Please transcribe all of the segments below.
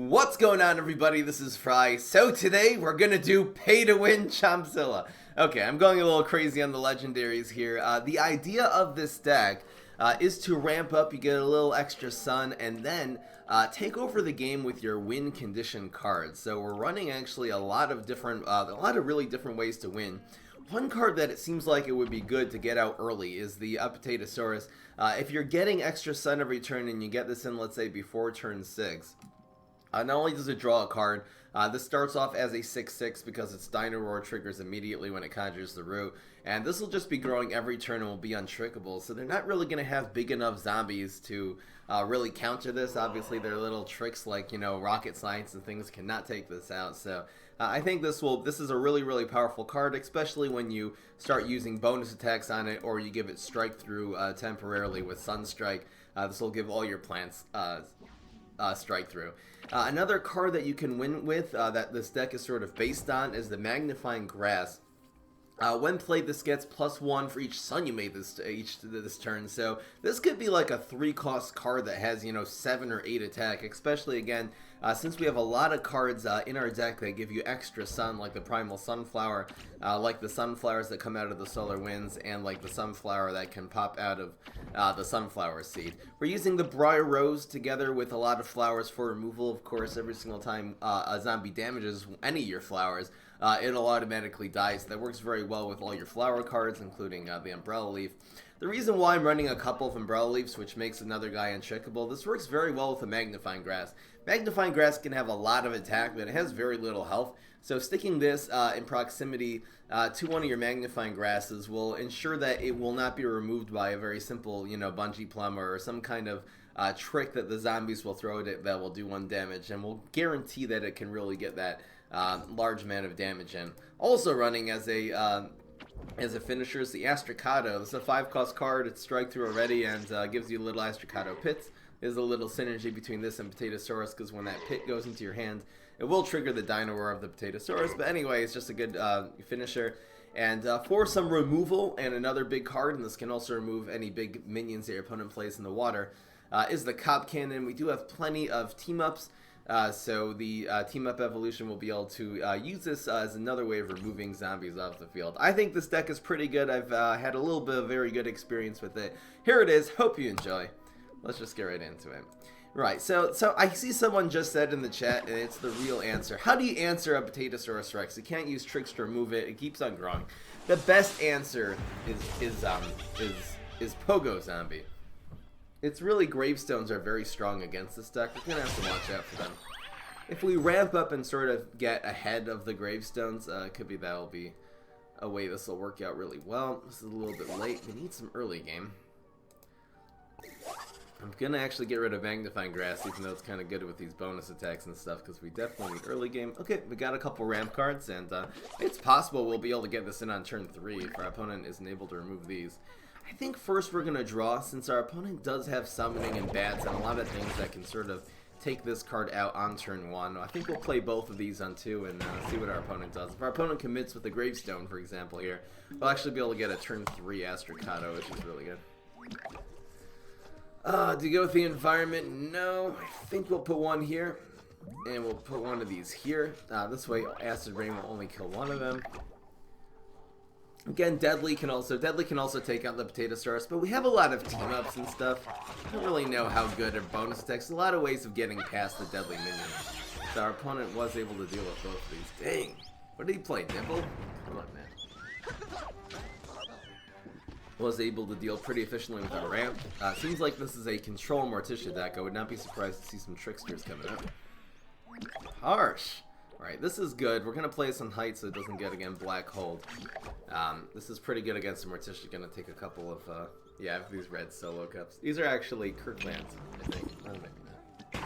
What's going on, everybody? This is Fry. So today we're gonna do pay to win Chompzilla. Okay, I'm going a little crazy on the legendaries here. The idea of this deck is to ramp up. You get a little extra sun, and then take over the game with your win condition cards. So we're running actually a lot of really different ways to win. One card that it seems like it would be good to get out early is the Apotatosaurus. If you're getting extra sun every turn and you get this in, let's say, before turn 6, not only does it draw a card, this starts off as a 6/6 because its Dino Roar triggers immediately when it conjures the root, and this will just be growing every turn and will be untrickable, so they're not really going to have big enough zombies to really counter this. Obviously, their little tricks like, rocket science and things cannot take this out, so I think this is a really powerful card, especially when you start using bonus attacks on it or you give it strike through temporarily with Sunstrike. This will give all your plants strike through. Another card that you can win with that this deck is sort of based on is the Magnifying Grass. When played, this gets +1 for each sun you made this turn. So this could be like a 3-cost card that has 7 or 8 attack. Especially again, since we have a lot of cards in our deck that give you extra sun, like the Primal Sunflower, like the sunflowers that come out of the solar winds, and like the sunflower that can pop out of the sunflower seed. We're using the Briar Rose together with a lot of flowers for removal. Of course, every single time a zombie damages any of your flowers, it'll automatically die, so that works very well with all your flower cards, including the Umbrella Leaf. The reason why I'm running a couple of Umbrella Leaves, which makes another guy uncheckable, this works very well with the Magnifying Grass. Magnifying Grass can have a lot of attack, but it has very little health, so sticking this in proximity to one of your Magnifying Grasses will ensure that it will not be removed by a very simple, bungee plumber or some kind of trick that the zombies will throw at it that will do 1 damage, and will guarantee that it can really get that large amount of damage in. Also running as a finisher is the Astricado. This is a 5-cost card. It's strike through already and gives you little Astricado pits. There's a little synergy between this and Apotatosaurus because when that pit goes into your hand, it will trigger the Dino Roar of the Apotatosaurus. But anyway, it's just a good finisher. And for some removal and another big card, and this can also remove any big minions that your opponent plays in the water, is the Cop Cannon. We do have plenty of team-ups. So the team-up evolution will be able to use this as another way of removing zombies off the field. I think this deck is pretty good. I've had a little bit of very good experience with it. Here it is. Hope you enjoy. Let's just get right into it. Right, so I see someone just said in the chat, and it's the real answer. How do you answer a Apotatosaurus Rex? You can't use tricks to remove it. It keeps on growing. The best answer is Pogo Zombie. It's really, gravestones are very strong against this deck. We're going to have to watch out for them. If we ramp up and sort of get ahead of the gravestones, it could be that'll be a way this will work out really well. This is a little bit late. We need some early game. I'm going to actually get rid of Magnifying Grass, even though it's kind of good with these bonus attacks and stuff, because we definitely need early game. Okay, we got a couple ramp cards, and it's possible we'll be able to get this in on turn 3 if our opponent isn't able to remove these. I think first we're going to draw, since our opponent does have summoning and bats and a lot of things that can sort of take this card out on turn 1. I think we'll play both of these on 2 and see what our opponent does. If our opponent commits with the gravestone, for example, here, we'll actually be able to get a turn 3 Astricado, which is really good. Do you go with the environment? No. I think we'll put one here, and we'll put one of these here. This way, Acid Rain will only kill one of them. Again, Deadly can also take out the Apotatosaurus, but we have a lot of team-ups and stuff. I don't really know how good our bonus attacks. A lot of ways of getting past the Deadly minions. So our opponent was able to deal with both of these. Dang! What did he play? Nibble? Come on, man. Was able to deal pretty efficiently with our ramp. Seems like this is a control Morticia deck. I would not be surprised to see some tricksters coming up. Harsh! Alright, this is good. We're going to play this on height so it doesn't get, again, Black Hold. This is pretty good against the Morticia. Going to take a couple of, these red solo cups. These are actually Kirklands, I think. Oh, maybe not.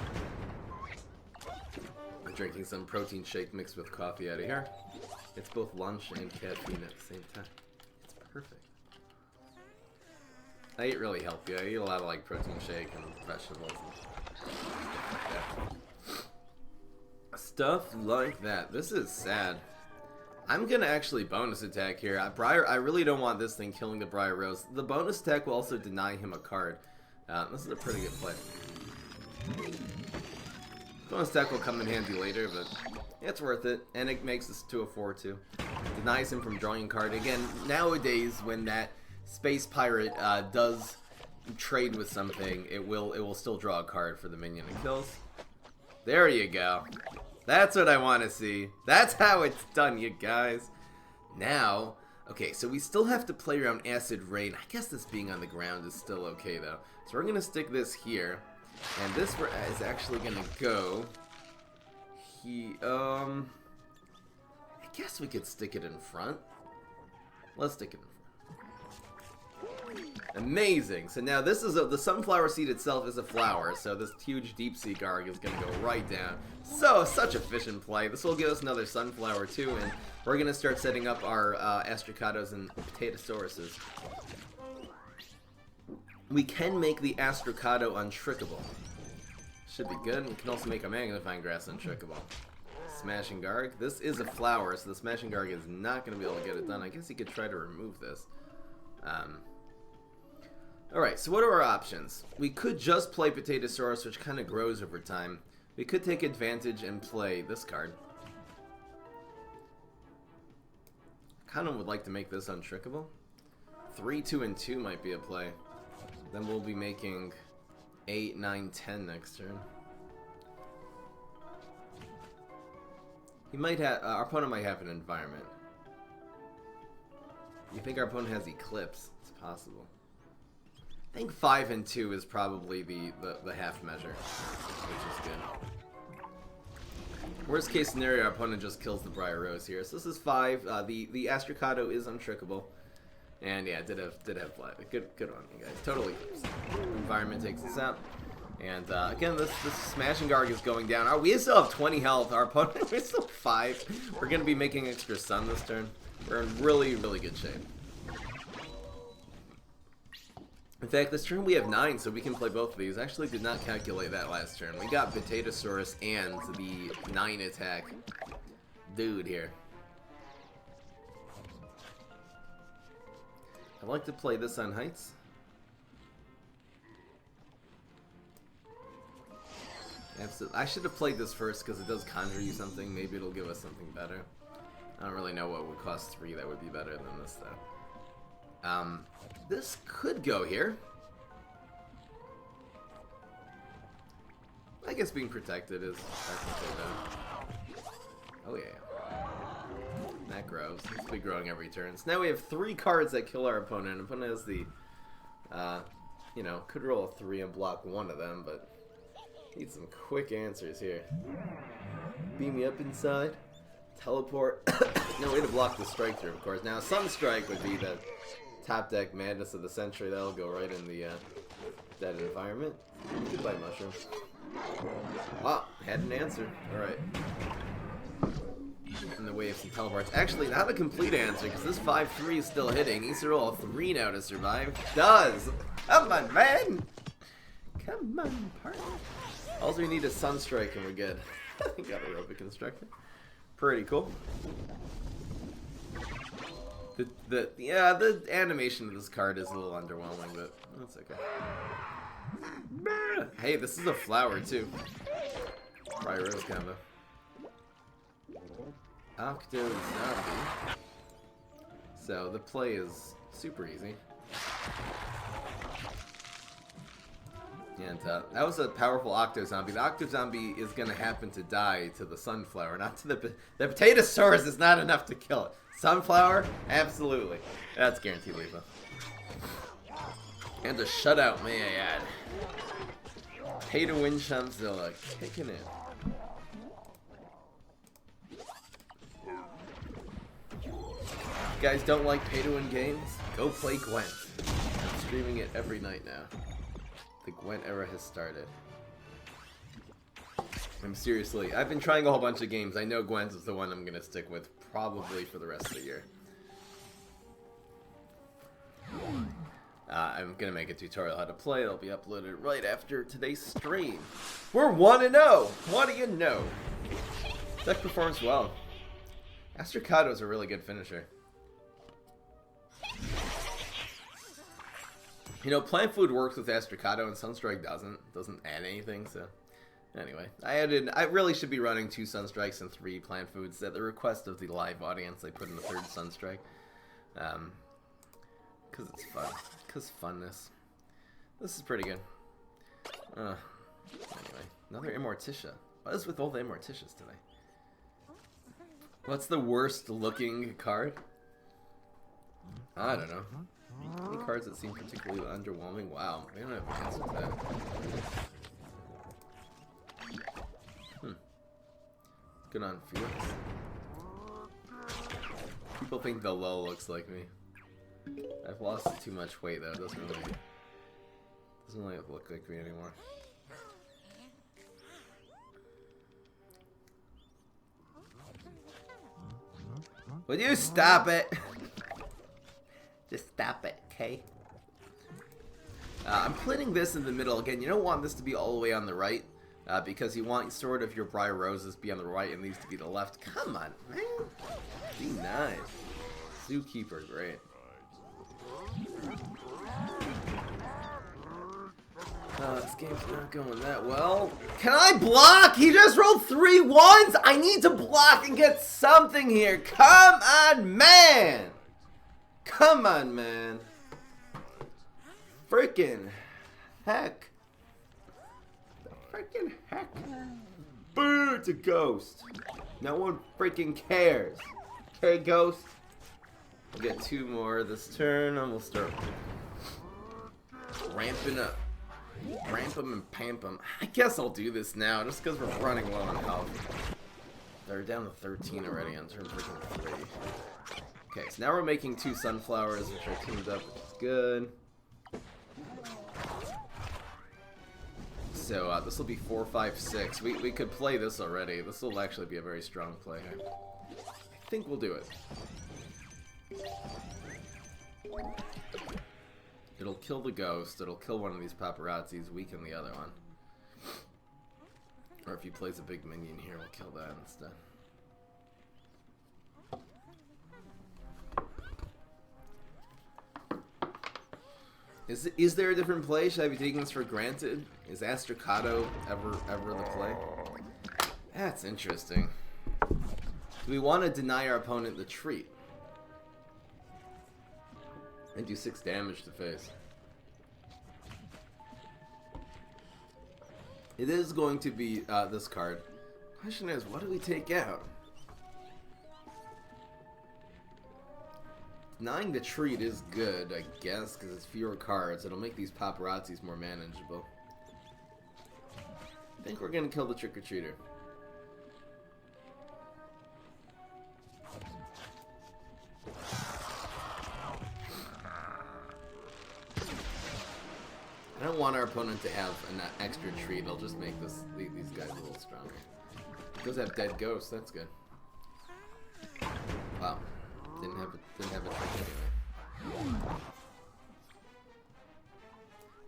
I'm drinking some protein shake mixed with coffee out of here. It's both lunch and caffeine at the same time. It's perfect. I eat really healthy. I eat a lot of like protein shake and vegetables and stuff like that. This is sad. I'm gonna actually bonus attack here. I really don't want this thing killing the Briar Rose. The bonus attack will also deny him a card. This is a pretty good play. Bonus attack will come in handy later, but it's worth it. And it makes this to a 4-2. Denies him from drawing a card. Again, nowadays when that Space Pirate does trade with something, it will still draw a card for the minion it kills. There you go. That's what I want to see. That's how it's done, you guys. Now, okay, so we still have to play around Acid Rain. I guess this being on the ground is still okay, though. So we're going to stick this here. And this is actually going to go... I guess we could stick it in front. Let's stick it in front. Amazing. So now this is the sunflower seed itself is a flower, so this huge deep sea garg is going to go right down. So, such efficient play. This will give us another sunflower too, and we're going to start setting up our Astracados and Apotatosaurus. We can make the Astracado untrickable. Should be good. We can also make a Magnifying Grass untrickable. Smashing Garg. This is a flower, so the Smashing Garg is not going to be able to get it done. I guess he could try to remove this. Alright, so what are our options? We could just play Apotatosaurus, which kind of grows over time. We could take advantage and play this card. I kind of would like to make this untrickable. 3, 2, and 2 might be a play. Then we'll be making 8, 9, 10 next turn. He might have, our opponent might have an environment. You think our opponent has Eclipse? It's possible. I think 5 and 2 is probably the half measure, which is good. Worst case scenario, our opponent just kills the Briar Rose here. So this is 5. The Astracado is untrickable. And yeah, did have 5. Good one, you guys. Totally. Environment takes us out. And again, this Smashing Garg is going down. We still have 20 health. Our opponent is still 5. We're going to be making extra sun this turn. We're in really, really good shape. In fact, this turn we have 9, so we can play both of these. Actually did not calculate that last turn. We got Apotatosaurus and the 9 attack dude here. I'd like to play this on Heights. Absolutely. I should have played this first because it does conjure you something. Maybe it'll give us something better. I don't really know what would cost 3 that would be better than this, though. This could go here. I guess being protected is technically though. Oh yeah. That grows. It's be growing every turn. So now we have 3 cards that kill our opponent. Opponent has the, you know, could roll a 3 and block one of them, but need some quick answers here. Beam me up inside. Teleport. No way to block the strike through, of course. Now, Sunstrike would be the top deck madness of the century. That'll go right in the dead environment. Goodbye, Mushroom. Ah, had an answer. Alright. In the way of some teleports. Actually, not a complete answer, because this 5-3 is still hitting. He needs to roll a 3 now to survive. Does! Come on, man! Come on, partner. Also, we need a Sunstrike and we're good. Got a Aerobic Constructor. Pretty cool. The animation of this card is a little underwhelming, but that's okay. Hey, this is a flower too. Briar Rose combo. Octozombie. So the play is super easy. And that was a powerful Octozombie. The Octozombie is going to happen to die to the Sunflower, not to the Apotatosaurus is not enough to kill it. Sunflower? Absolutely. That's guaranteed lethal. And a shutout, may I add. Pay to win Chompzilla. Kicking it. If you guys don't like pay to win games? Go play Gwent. I'm streaming it every night now. The Gwent era has started. Seriously, I've been trying a whole bunch of games. I know Gwent is the one I'm going to stick with probably for the rest of the year. I'm going to make a tutorial how to play. It'll be uploaded right after today's stream. We're 1-0! What do you know? Deck performs well. Astracado is a really good finisher. You know, plant food works with Astracado and Sunstrike doesn't. Doesn't add anything, so Anyway, I really should be running 2 Sunstrikes and 3 plant foods at the request of the live audience. I put in the 3rd Sunstrike. Because it's fun. Because funness. This is pretty good. Anyway, another Immorticia. What is with all the Immorticias today? What's the worst looking card? I don't know. Any cards that seem particularly underwhelming? Wow, we don't have an answer to that. Good on Felix. People think the low looks like me. I've lost too much weight though. It doesn't really look like me anymore. Would you stop it? Just stop it, okay? I'm putting this in the middle again. You don't want this to be all the way on the right. Because you want sort of your Briar Roses to be on the right and these to be the left. Come on, man. Be nice. Zookeeper, great. This game's not going that well. Can I block? He just rolled 3 1s! I need to block and get something here. Come on, man! Come on, man. Freaking heck. Freaking heck. Boo, it's a ghost. No one freaking cares. Okay, ghost. We'll get 2 more this turn and we'll start ramping up. Ramp them and pamp them. I guess I'll do this now just because we're running low on health. They're down to 13 already on turn freaking 3. Okay, so now we're making 2 sunflowers which are teamed up, which is good. So this will be 4, 5, 6. We could play this already. This will actually be a very strong play here. I think we'll do it. It'll kill the ghost. It'll kill one of these paparazzis, weaken the other one. Or if he plays a big minion here, we'll kill that instead. Is there a different play? Should I be taking this for granted? Is Astrocado ever the play? That's interesting. Do we want to deny our opponent the treat? And do 6 damage to face. It is going to be this card. Question is, what do we take out? Denying the treat is good, I guess, because it's fewer cards. It'll make these paparazzis more manageable. I think we're going to kill the trick-or-treater. I don't want our opponent to have an extra treat. It'll just make these guys a little stronger. It does have dead ghosts. That's good. Wow. Didn't have a trick anyway.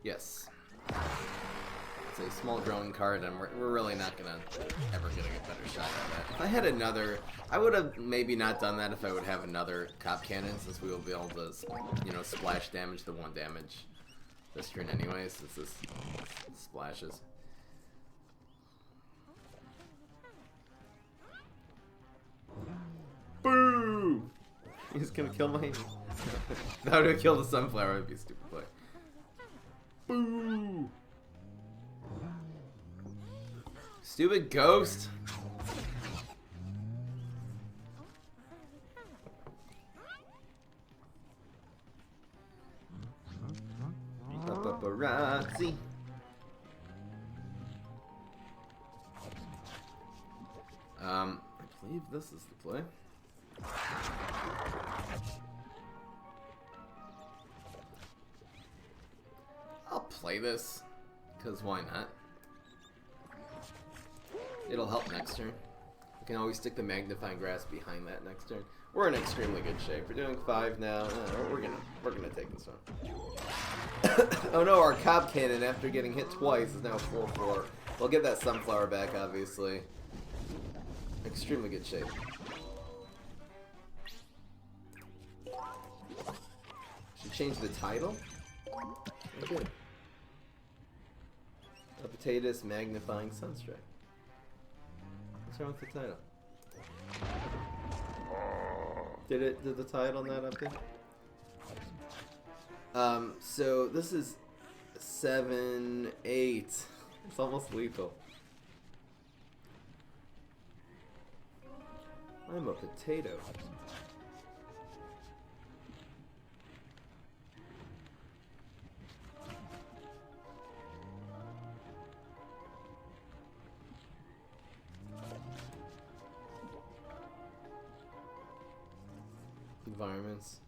Yes. It's a small growing card, and we're really not gonna ever get a better shot at that. If I had another, I would have maybe not done that if I would have another cop cannon, since we will be able to, you know, splash damage the 1 damage this turn anyway, since this splashes. Boo! He's gonna kill my... That would have killed the sunflower. That'd be a stupid play. Boo! Stupid ghost! Paparazzi. I believe this is the play. I'll play this, because why not? It'll help next turn. We can always stick the Magnifying Grass behind that next turn. We're in extremely good shape. We're doing 5 now. We're gonna take this one. Oh no, our Cob Cannon, after getting hit twice, is now 4-4. We'll get that Sunflower back, obviously. Extremely good shape. Should change the title? Okay. Apotatosaurus Magnifying Sunstrike. What's wrong with the title? Did the title not update? So this is 7, 8. It's almost lethal. I'm a potato. Environments.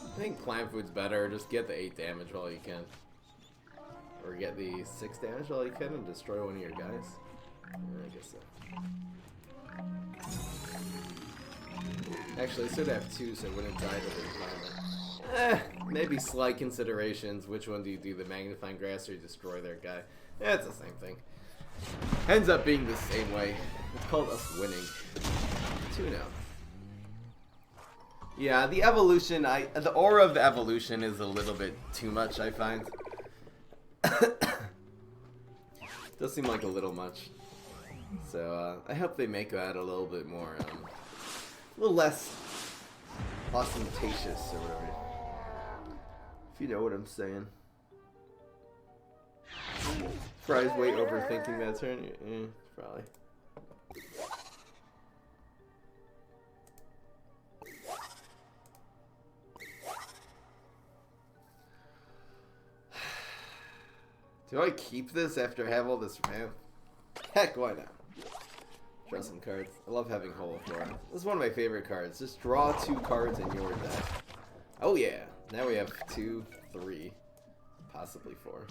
I think plant food's better. Just get the 8 damage while you can. Or get the 6 damage while you can and destroy one of your guys. I guess so. Actually, I should have 2 so I wouldn't die to the environment. Maybe slight considerations. Which one do you do? The magnifying grass or you destroy their guy? It's the same thing. Ends up being the same way. It's called us winning. 2-0. Yeah, the evolution, the aura of the evolution is a little bit too much, I find. Does seem like a little much. So, I hope they make that a little bit more, a little less ostentatious, or whatever. If you know what I'm saying. Fry's way overthinking that turn? Yeah, probably. Do I keep this after I have all this ramp? Heck, why not? Draw some cards. I love having Holoflora. This is one of my favorite cards. Just draw 2 cards in your deck. Oh yeah. Now we have 2, 3, possibly 4.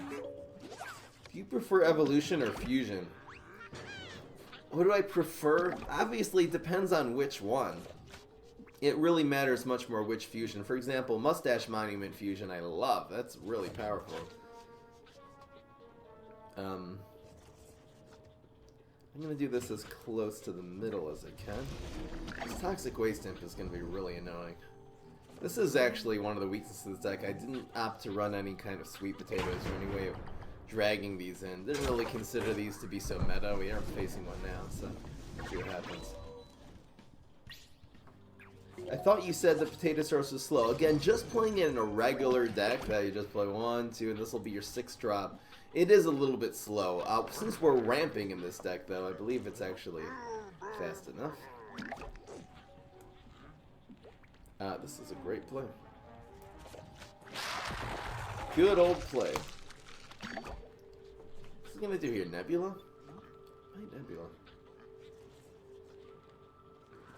Do you prefer evolution or fusion? What do I prefer? Obviously, it depends on which one. It really matters much more which fusion. For example, Mustache Monument Fusion I love. That's really powerful. I'm going to do this as close to the middle as I can. This Toxic Waste Imp is going to be really annoying. This is actually one of the weaknesses of the deck. I didn't opt to run any kind of sweet potatoes or any way of dragging these in. Didn't really consider these to be so meta. We aren't facing one now, so we'll see what happens. I thought you said the Apotatosaurus was slow. Again, just playing it in a regular deck that you just play 1, 2, and this will be your 6th drop. It is a little bit slow. Since we're ramping in this deck, though, I believe it's actually fast enough. This is a great play. Good old play. What's he gonna do here? Nebula? Why Nebula?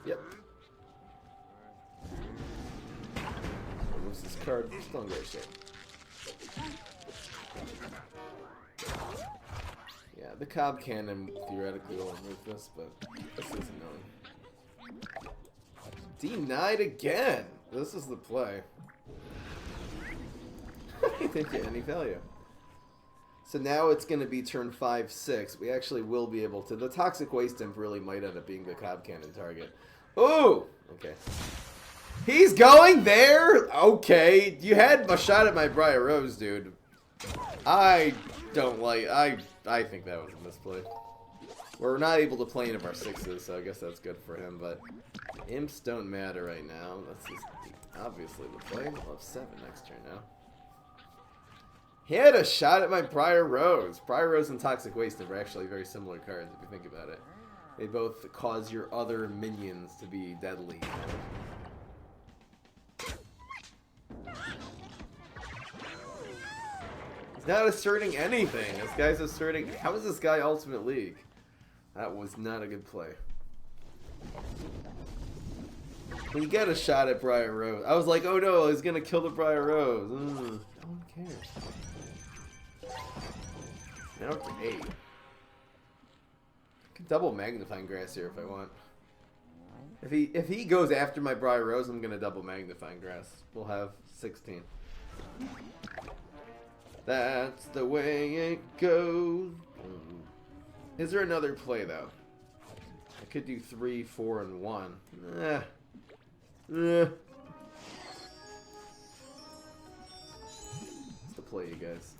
Yep. Moves this card. Still in great shape. Yeah, the Cob Cannon theoretically will remove this, but this is annoying. Denied again! This is the play. I didn't get any value. So now it's going to be turn 5, 6. We actually will be able to. The Toxic Waste Imp really might end up being the Cob Cannon target. Ooh! Okay. He's going there? Okay. You had a shot at my Briar Rose, dude. I don't like... I think that was a misplay. We're not able to play any of our 6s, so I guess that's good for him, but... Imps don't matter right now. That's just obviously the play. We'll have 7 next turn now. He had a shot at my Briar Rose. Briar Rose and Toxic Waste are actually very similar cards if you think about it. They both cause your other minions to be deadly. He's not asserting anything. This guy's asserting... How is this guy Ultimate League? That was not a good play. When you get a shot at Briar Rose, I was like, oh no, he's gonna kill the Briar Rose. No one cares. Now for 8. I can double Magnifying Grass here if I want. If he goes after my Briar Rose, I'm gonna double Magnifying Grass. We'll have 16. That's the way it goes. Is there another play, though? I could do 3, 4, and 1. What's the play, you guys?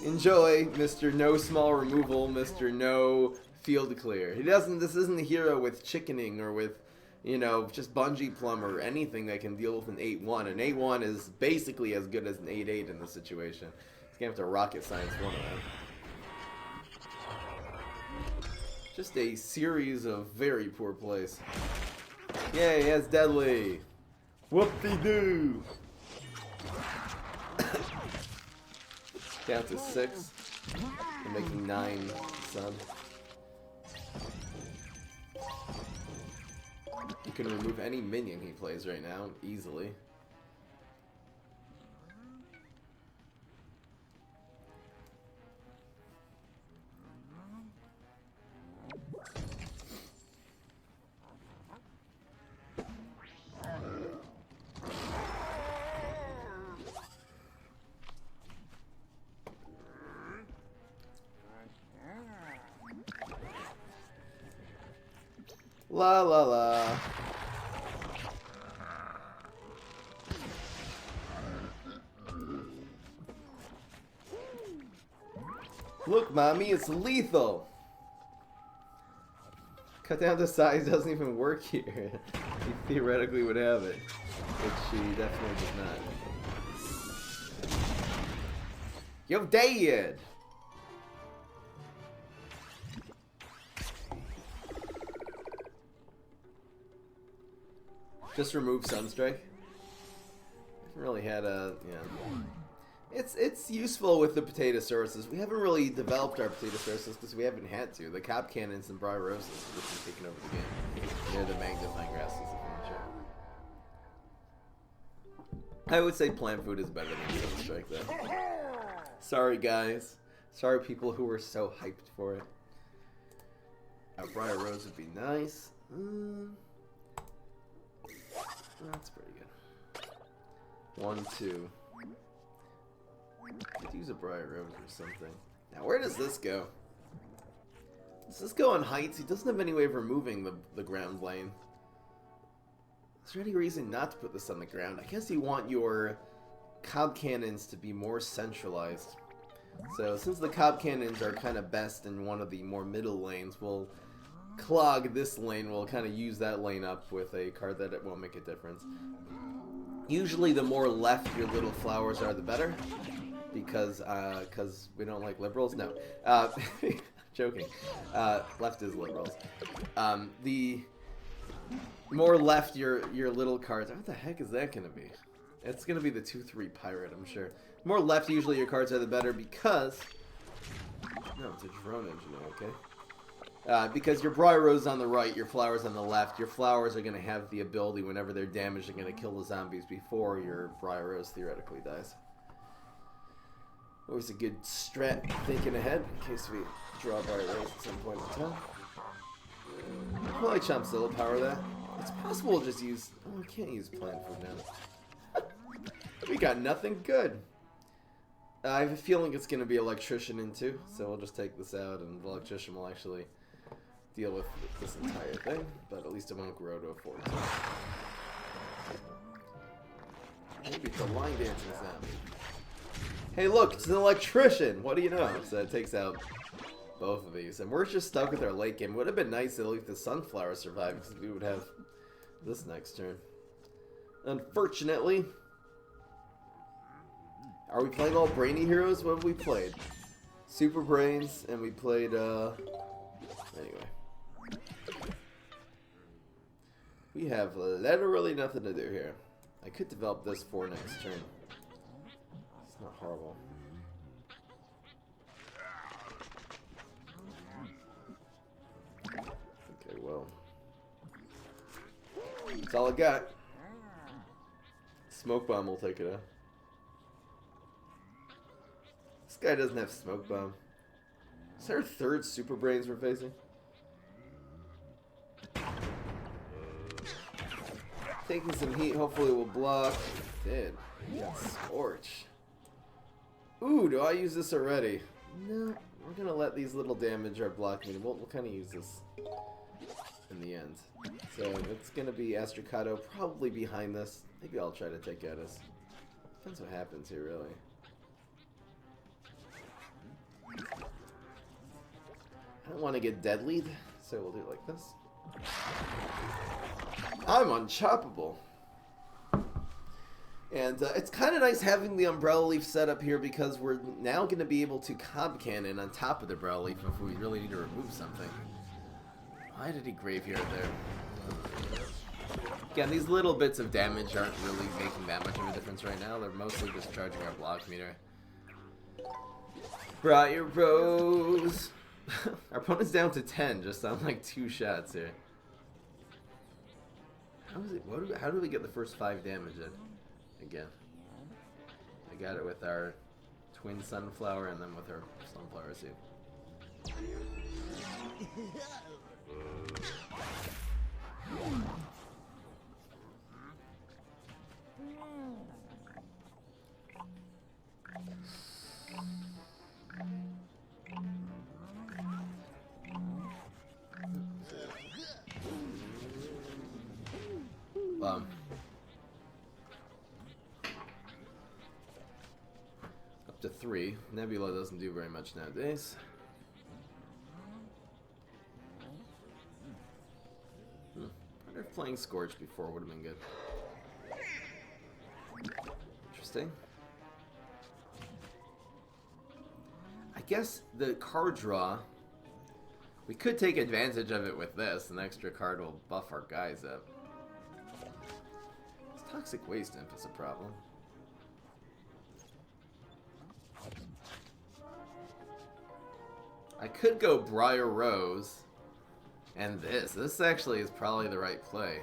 Enjoy, Mr. No Small Removal, Mr. No Field Clear. He doesn't. This isn't a hero with chickening or with, you know, just Bungee Plum or anything that can deal with an 8-1. An 8-1 is basically as good as an 8-8 in this situation. He's gonna have to rocket science one of them. Just a series of very poor plays. Yay, that's deadly. Whoop-de-doo. Down to 6. I'm making 9 Sun. You can remove any minion he plays right now, easily. La la la. Look, mommy, it's lethal. Cut down to size doesn't even work here. He theoretically would have it, which she definitely does not. You're dead. Just remove Sunstrike. Haven't really had a, It's useful with the Apotatosaurus. We haven't really developed our Apotatosaurus because we haven't had to. The Cop Cannons and Briar Roses have just been taking over the game. They're the Magnifying grasses of nature. I would say plant food is better than Sunstrike though. Sorry guys. Sorry people who were so hyped for it. A Briar Rose would be nice. That's pretty good. 1, 2. Could use a Briar Rose or something. Now, where does this go? Does this go on heights? He doesn't have any way of removing the ground lane. Is there any reason not to put this on the ground? I guess you want your Cob Cannons to be more centralized. So, since the Cob Cannons are kind of best in one of the more middle lanes, we'll clog this lane. We'll kind of use that lane up with a card that it won't make a difference. Usually the more left your little flowers are, the better. Because we don't like liberals? No. Joking. Left is liberals. The more left your little cards... What the heck is that going to be? It's going to be the 2-3 pirate, I'm sure. The more left usually your cards are, the better because... No, it's a drone engine, okay? Because your Briar Rose on the right, your flowers on the left, your flowers are going to have the ability whenever they're damaged, they're going to kill the zombies before your Briar Rose theoretically dies. Always a good strat thinking ahead in case we draw Briar Rose at some point in time. I like Chompzilla power that. It's possible to just use... Oh, we can't use plant food now. We got nothing good. I have a feeling it's going to be Electrician in too, so we'll just take this out and the Electrician will actually deal with this entire thing, but at least it won't grow to a 14. Maybe it's a line dancing zombie. Hey look, it's an Electrician! What do you know? So it takes out both of these. And we're just stuck with our late game. Would have been nice to leave the Sunflower survive because we would have this next turn. Unfortunately. Are we playing all brainy heroes? What have we played? Super Brains, and we played, anyway. We have literally nothing to do here. I could develop this for next turn. It's not horrible. Okay, well. That's all I got. Smoke Bomb will take it out. This guy doesn't have Smoke Bomb. Is there a third Super Brains we're facing? Taking some heat, hopefully we'll block. Did. He got Scorch. Ooh, do I use this already? No, we're gonna let these little damage our block meter. We'll kind of use this in the end. So it's gonna be Astrocado probably behind this. Maybe I'll try to take out his. Depends what happens here, really. I don't want to get deadlied, so we'll do it like this. I'm unchoppable. And it's kind of nice having the Umbrella Leaf set up here because we're now going to be able to Cob Cannon on top of the Umbrella Leaf if we really need to remove something. Why did he Graveyard there? Again, these little bits of damage aren't really making that much of a difference right now. They're mostly just charging our block meter. Briar Rose! Our opponent's down to 10 just on like 2 shots here. How is it? How do we get the first 5 damage in? Again, I got it with our twin sunflower and then with our sunflower seed. Up to 3. Nebula doesn't do very much nowadays. I wonder if playing Scorch before would have been good. Interesting. I guess the card draw, we could take advantage of it with this. An extra card will buff our guys up. This Toxic Waste Imp is a problem. I could go Briar Rose and this. This actually is probably the right play.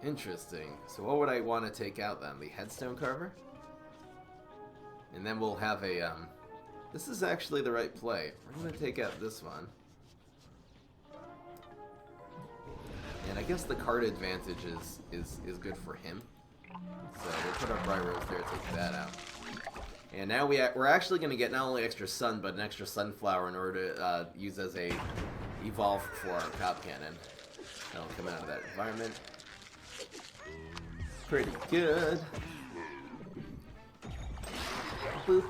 Interesting. So what would I want to take out then? The Headstone Carver? And then we'll have a, this is actually the right play. We're going to take out this one. And I guess the card advantage is good for him. So we'll put our Briar Rose there, take that out. And now we're actually going to get not only extra sun, but an extra sunflower in order to use as a evolve for our Cob Cannon. That'll come out of that environment. Pretty good. Boop.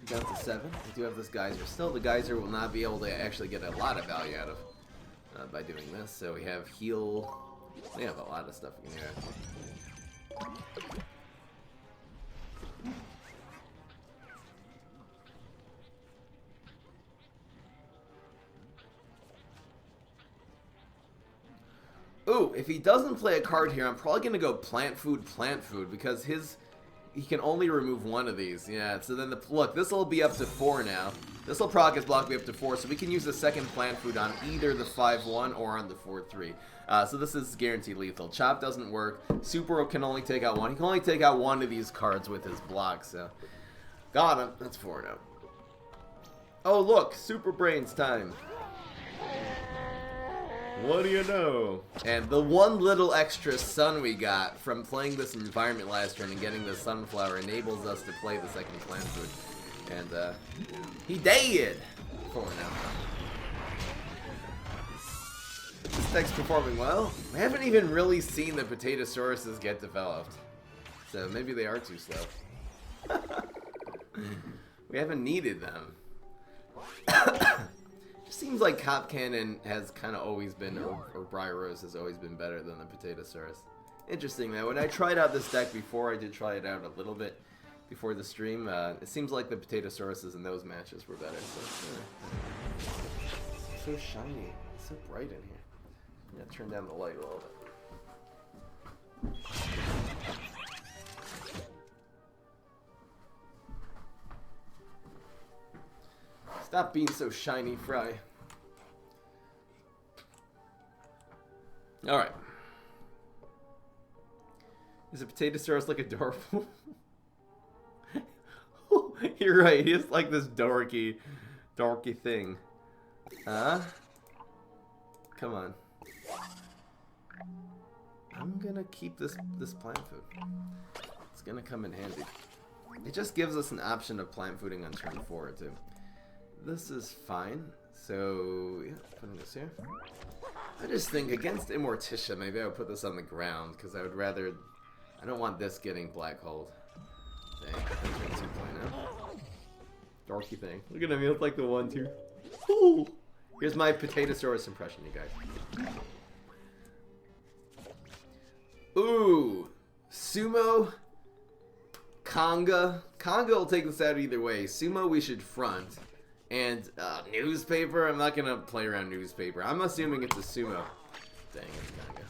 Down to 7. We do have this geyser. Still, the geyser will not be able to actually get a lot of value out of by doing this. So we have heal. We have a lot of stuff in here. Ooh, if he doesn't play a card here, I'm probably going to go plant food, because he can only remove one of these. Yeah, so then look, this will be up to 4 now. This will proc his block be up to 4, so we can use the second plant food on either the 5-1 or on the 4-3. So this is guaranteed lethal. Chop doesn't work. Super can only take out 1. He can only take out 1 of these cards with his block, so got him. That's 4 now. Oh look, Super Brains time. What do you know? And the one little extra sun we got from playing this environment last turn and getting the sunflower enables us to play the second plant food. And he did! 4 now. This deck's performing well. We haven't even really seen the Apotatosaurus get developed. So maybe they are too slow. We haven't needed them. Just seems like Cob Cannon has kind of always been, or Briar Rose has always been better than the Apotatosaurus. Interesting, man. When I tried out this deck before, I did try it out a little bit before the stream. It seems like the Apotatosaurus in those matches were better. So shiny. It's so bright in here. I'm going to turn down the light a little bit. Stop being so shiny, Fry. Alright. Does a Apotatosaurus look adorable? You're right, he is like this dorky thing. Come on. I'm gonna keep this plant food. It's gonna come in handy. It just gives us an option of plant fooding on turn 4 too. This is fine. So yeah, putting this here. I just think against Immorticia, maybe I would put this on the ground because I would rather. I don't want this getting black holed. Dang, turn 2 play now. Dorky thing. Look at him, he looks like the 1-2. Ooh. Here's my Apotatosaurus impression, you guys. Ooh, Sumo, Conga. Conga will take this out either way. Sumo we should front. And newspaper, I'm not going to play around newspaper. I'm assuming it's a Sumo. Dang, it's Conga.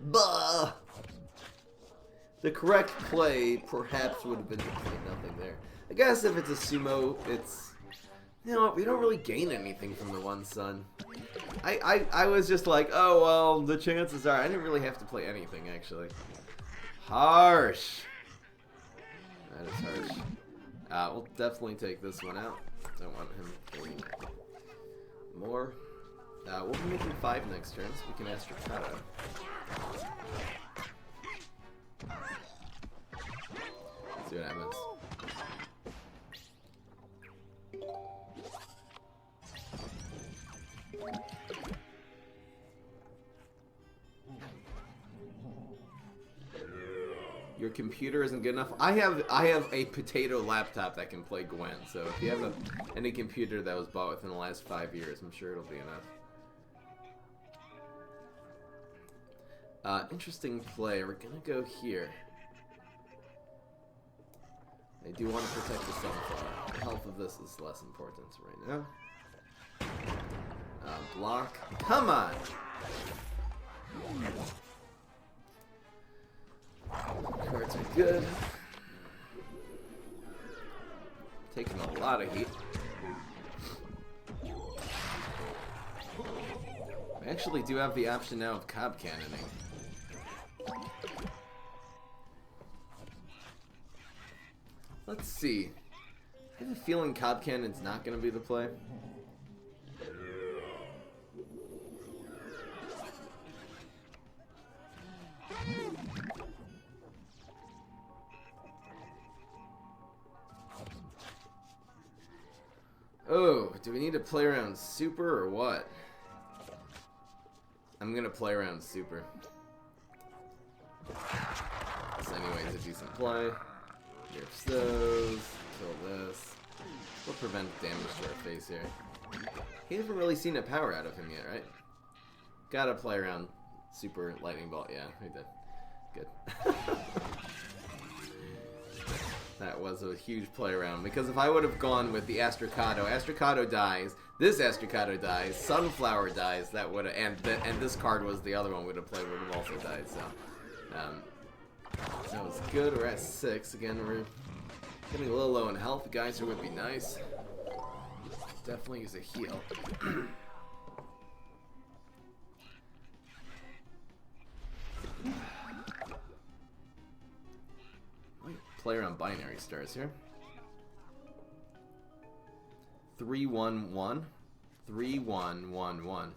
Bah! The correct play perhaps would have been to play nothing there. I guess if it's a Sumo, it's... You know, we don't really gain anything from the 1 Sun. I was just like, oh, well, the chances are... I didn't really have to play anything, actually. Harsh. That is harsh. We'll definitely take this one out. Don't want him getting more. We'll be making 5 next turn, so we can Apotatosaurus. Let's see what happens. Your computer isn't good enough. I have a potato laptop that can play Gwen. So if you have any computer that was bought within the last 5 years, I'm sure it'll be enough. Interesting play. We're gonna go here. I do want to protect the Sun-Thur. The health of this is less important right now. Block. Come on. Cards are good. Taking a lot of heat. I actually do have the option now of Cob Cannoning. Let's see. I have a feeling Cob Cannon's not going to be the play. Oh, do we need to play around Super or what? I'm gonna play around Super. This anyways a decent play. Nerfs those, kill this. We'll prevent damage to our face here. He haven't really seen a power out of him yet, right? Gotta play around Super Lightning Bolt, yeah, we did. Good. That was a huge play around, because if I would have gone with the Astrocado dies, this Astrocado dies, Sunflower dies, that would have, and this card was the other one would have played, would have also died, so that was good. We're at 6 again. We're getting a little low in health. Geyser would be nice. Definitely use a heal. Play around binary stars here. 3-1-1. 3-1-1-1.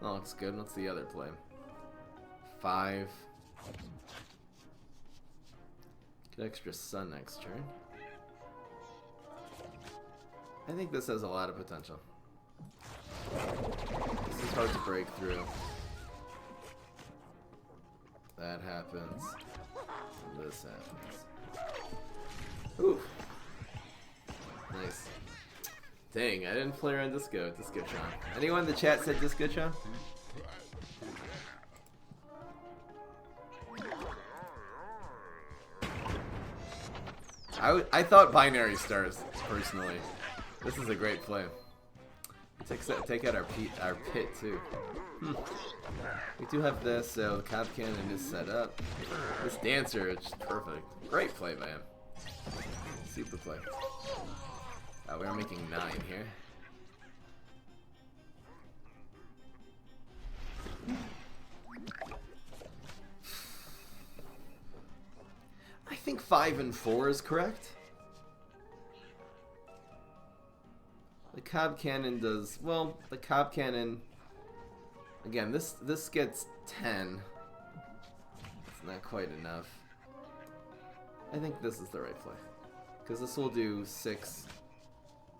Oh, looks good. What's the other play? 5. Get extra sun next turn. I think this has a lot of potential. This is hard to break through. That happens. And this happens. Ooh. Nice. Dang, I didn't play around Disco Chon. Anyone in the chat said Disco Chon? I thought binary stars, personally. This is a great play. Take out our pit too. We do have this, so the Cob Cannon is set up. This Dancer is just perfect. Great play by him. Super play. We're making 9 here. I think 5 and 4 is correct. The Cob Cannon does well. The Cob Cannon. Again, this gets 10. It's not quite enough. I think this is the right play. Because this will do 6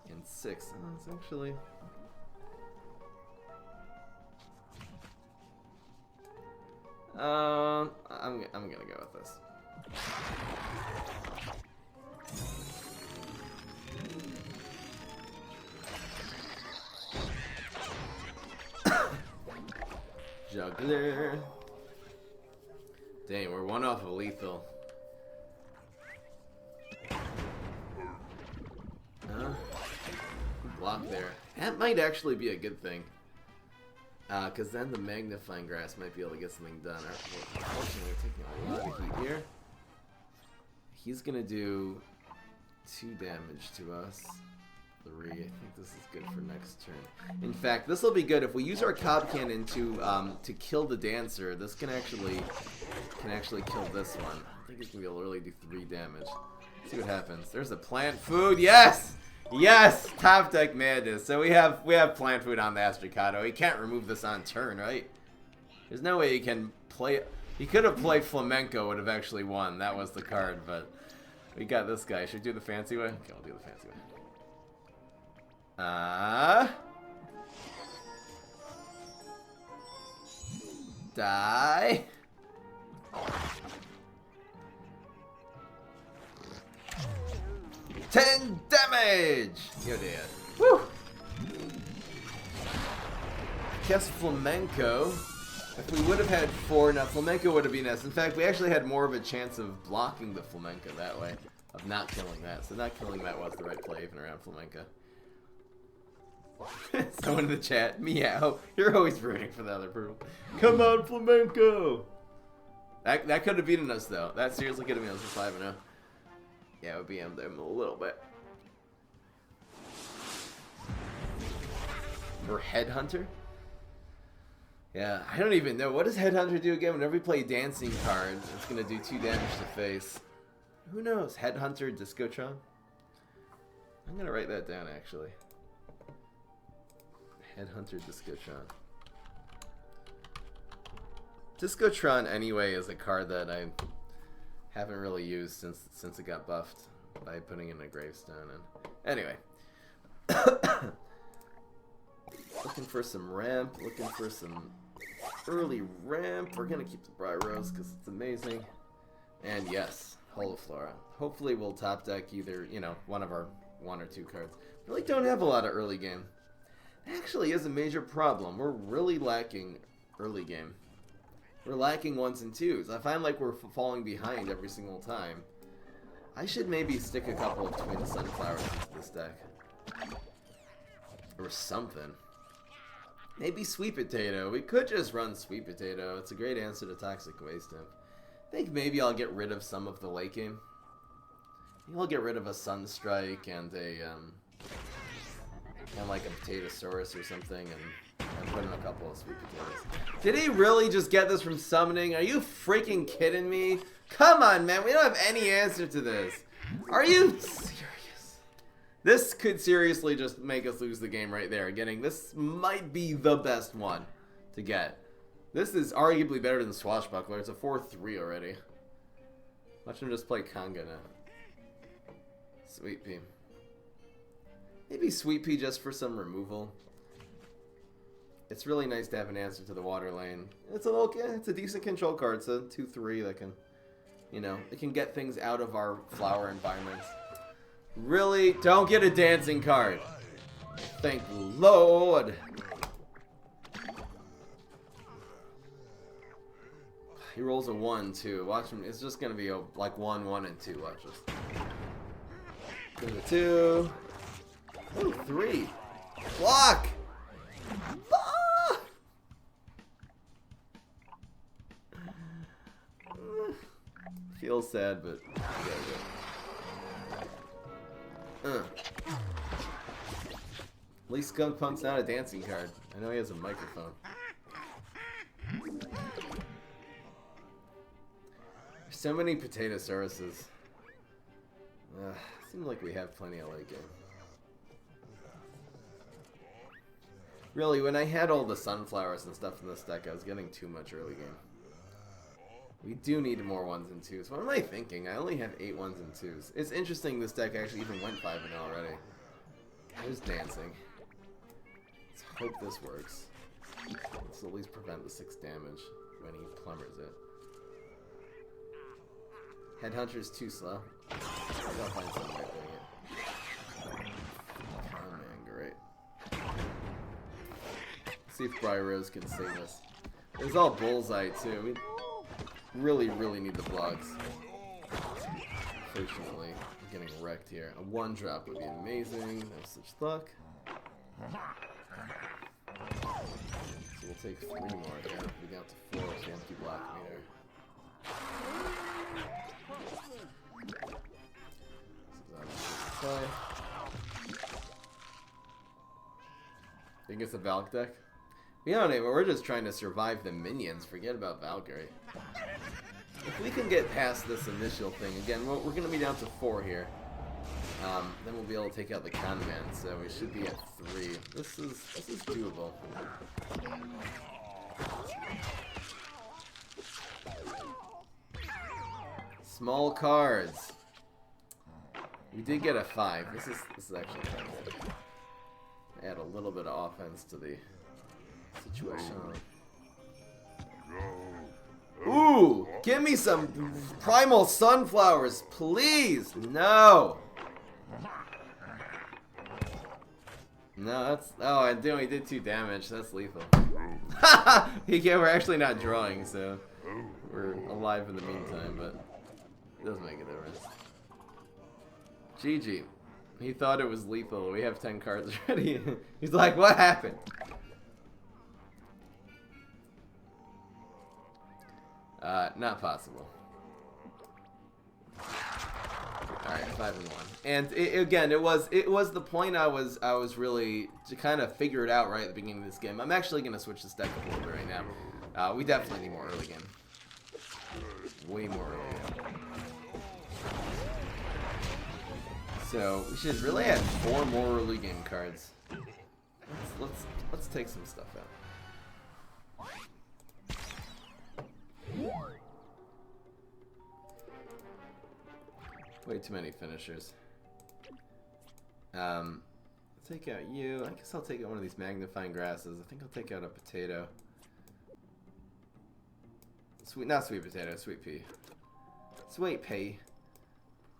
and 6. Oh, it's actually... I'm gonna go with this. Juggler. Dang, we're one off of lethal. Block there. That might actually be a good thing. Because then the Magnifying grass might be able to get something done. Unfortunately, we're taking a lot of heat here. He's going to do 2 damage to us. 3. I think this is good for next turn. In fact, this will be good if we use our Cob Cannon to kill the Dancer. This can actually kill this one. I think it's going to be able to really do 3 damage. Let's see what happens. There's a plant food. Yes! Yes! Top deck madness. So we have plant food on the Astrocado. He can't remove this on turn, right? There's no way he can play. He could have played Flamenco, would have actually won. That was the card, but we got this guy. Should we do the fancy way? Okay, I'll do the fancy way. Die. 10 damage! You're dead. Woo! Guess Flamenco. If we would have had 4, now Flamenco would have been S. In fact, we actually had more of a chance of blocking the Flamenco that way. Of not killing that. So not killing that was the right play even around Flamenco. Someone in the chat, meow. You're always rooting for the other person. Come on, Flamenco! That could have beaten us though. That seriously could have beaten us for 5-0. Yeah, it would be them a little bit. Or Headhunter? Yeah, I don't even know. What does Headhunter do again? Whenever we play dancing cards, it's going to do 2 damage to face. Who knows? Headhunter, Discotron? I'm going to write that down, actually. Headhunter, Discotron. Discotron, anyway, is a card that I haven't really used since it got buffed by putting in a gravestone. And anyway. Looking for some ramp, looking for some early ramp. We're going to keep the Briar Rose because it's amazing. And yes, Holoflora. Hopefully we'll top deck either, you know, one of our 1 or 2 cards. We really don't have a lot of early game. Actually is a major problem. We're really lacking early game. We're lacking 1s and 2s. I find like we're falling behind every single time. I should maybe stick a couple of twin sunflowers into this deck. Or something. Maybe Sweet Potato. We could just run Sweet Potato. It's a great answer to Toxic Waste Imp. I think maybe I'll get rid of some of the late game. Maybe I'll get rid of a Sunstrike and a like a Apotatosaurus or something, and put in a couple of Sweet Potatoes. Did he really just get this from summoning? Are you freaking kidding me? Come on, man. We don't have any answer to this. Are you serious? This could seriously just make us lose the game right there. This might be the best one to get. This is arguably better than Swashbuckler. It's a 4-3 already. Watch him just play Conga now. Sweet Pea. Maybe Sweet Pea just for some removal. It's really nice to have an answer to the water lane. It's a little, yeah, it's a decent control card. It's a 2-3 that can, you know, it can get things out of our flower environments. Really? Don't get a dancing card. Thank Lord. He rolls a 1, too. Watch him. It's just going to be a, like 1, 1, and 2. Watch this. Go to 2. Oh, 3. Block! Ah! Feels sad, but you gotta go. At least Skunk Punk's not a dancing card. I know he has a microphone. There's so many Apotatosaurus. Seems like we have plenty of late game. Really, when I had all the sunflowers and stuff in this deck, I was getting too much early game. We do need more 1s and 2s. What am I thinking? I only have 8 1s and 2s. It's interesting this deck actually even went 5-0 already. Who's dancing? Let's hope this works. Let's at least prevent the 6 damage when he plumbers it. Headhunter's too slow. I'll find some way of doing it. Oh man, great. Let's see if Briar Rose can save us. It was all bullseye too. We really need the blocks. Unfortunately, I'm getting wrecked here. A 1-drop would be amazing. No such luck. So we'll take 3 more here. We got to 4 with the empty block meter. Think it's a Valk deck? We don't even, we're just trying to survive the minions. Forget about Valkyrie. If we can get past this initial thing, again, we're going to be down to 4 here. Then we'll be able to take out the con man, so we should be at 3. This is doable. Small cards. We did get a 5. This is actually kind of good. Add a little bit of offense to the situation. Ooh! Give me some primal sunflowers, please! No! No, that's... Oh, and he did 2 damage. That's lethal. Yeah, we're actually not drawing, so... We're alive in the meantime, but... It doesn't make a difference. GG. He thought it was lethal. We have 10 cards ready. He's like, what happened? Not possible. Alright, 5-1. And again, it was the point I was really to kind of figure it out right at the beginning of this game. I'm actually gonna switch this deck up a little bit right now. We definitely need more early game. Way more early game. So we should really add 4 more early game cards. Let's take some stuff out. Way too many finishers. Take out you. I guess I'll take out one of these magnifying grasses. I think I'll take out a potato. Not sweet potato, sweet pea. Sweet pea.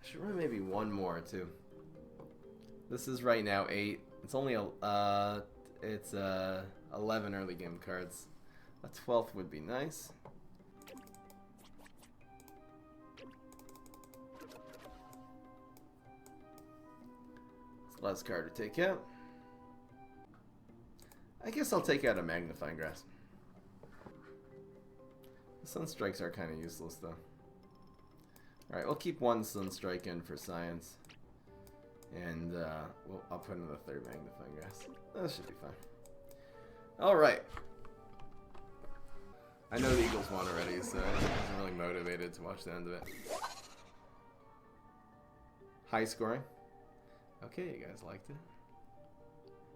I should run maybe 1 more too. This is right now 8. It's only it's 11 early game cards. A 12th would be nice. Last card to take out. I guess I'll take out a magnifying grass. The Sunstrikes are kind of useless though. Alright, we'll keep 1 Sunstrike in for science. And I'll put in the 3rd magnifying grass. That should be fine. Alright. I know the Eagles won already, so I wasn't really motivated to watch the end of it. High scoring. Okay, you guys liked it.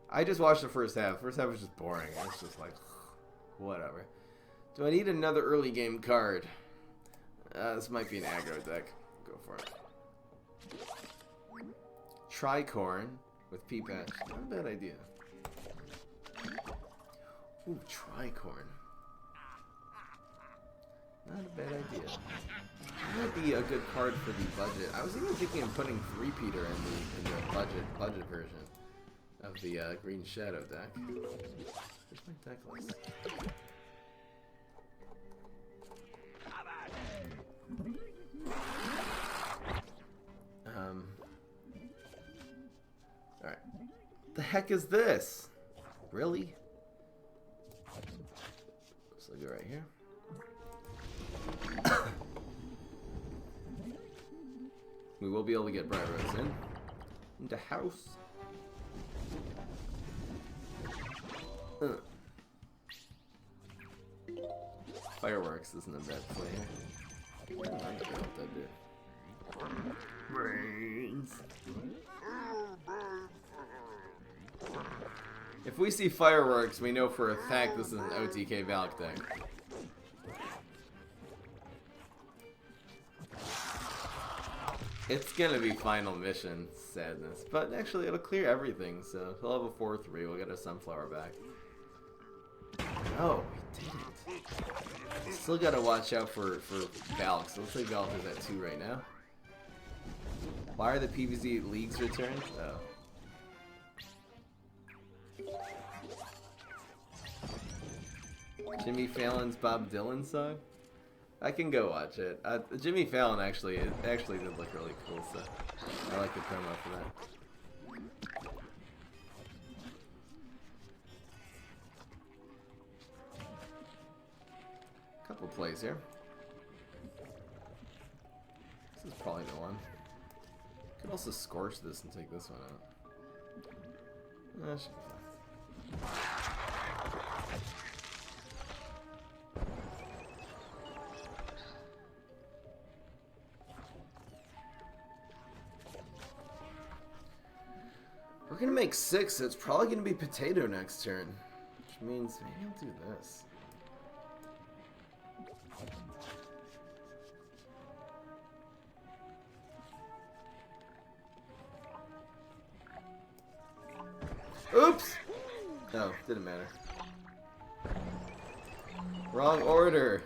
I just watched the first half. First half was just boring. It was just like, whatever. Do I need another early game card? This might be an aggro deck. Go for it. Tricorn with P-Patch. Not a bad idea. Ooh, Tricorn. Not a bad idea. That might be a good card for the budget. I was even thinking of putting 3-peater in the budget version of the Green Shadow deck. Where's my deck list? Alright. The heck is this? Really? So go right here. We will be able to get Briar Rose in. Into house. Fireworks isn't a bad play here. I don't know what that did. Brains. If we see fireworks, we know for a fact this is an OTK Valk deck. It's gonna be final mission sadness, but actually it'll clear everything, so he'll have a 4-3. We'll get our sunflower back. No, we didn't. Still gotta watch out for Valk. So let's say Valk is at 2 right now. Why are the PvZ leagues returned? Oh. Jimmy Fallon's Bob Dylan song? I can go watch it. Jimmy Fallon actually did look really cool, so I like the promo for that. Couple plays here. This is probably the one. Could also scorch this and take this one out. That should be fine. We're gonna make 6, so it's probably gonna be potato next turn. Which means maybe I'll do this. Oops! No, didn't matter. Wrong order.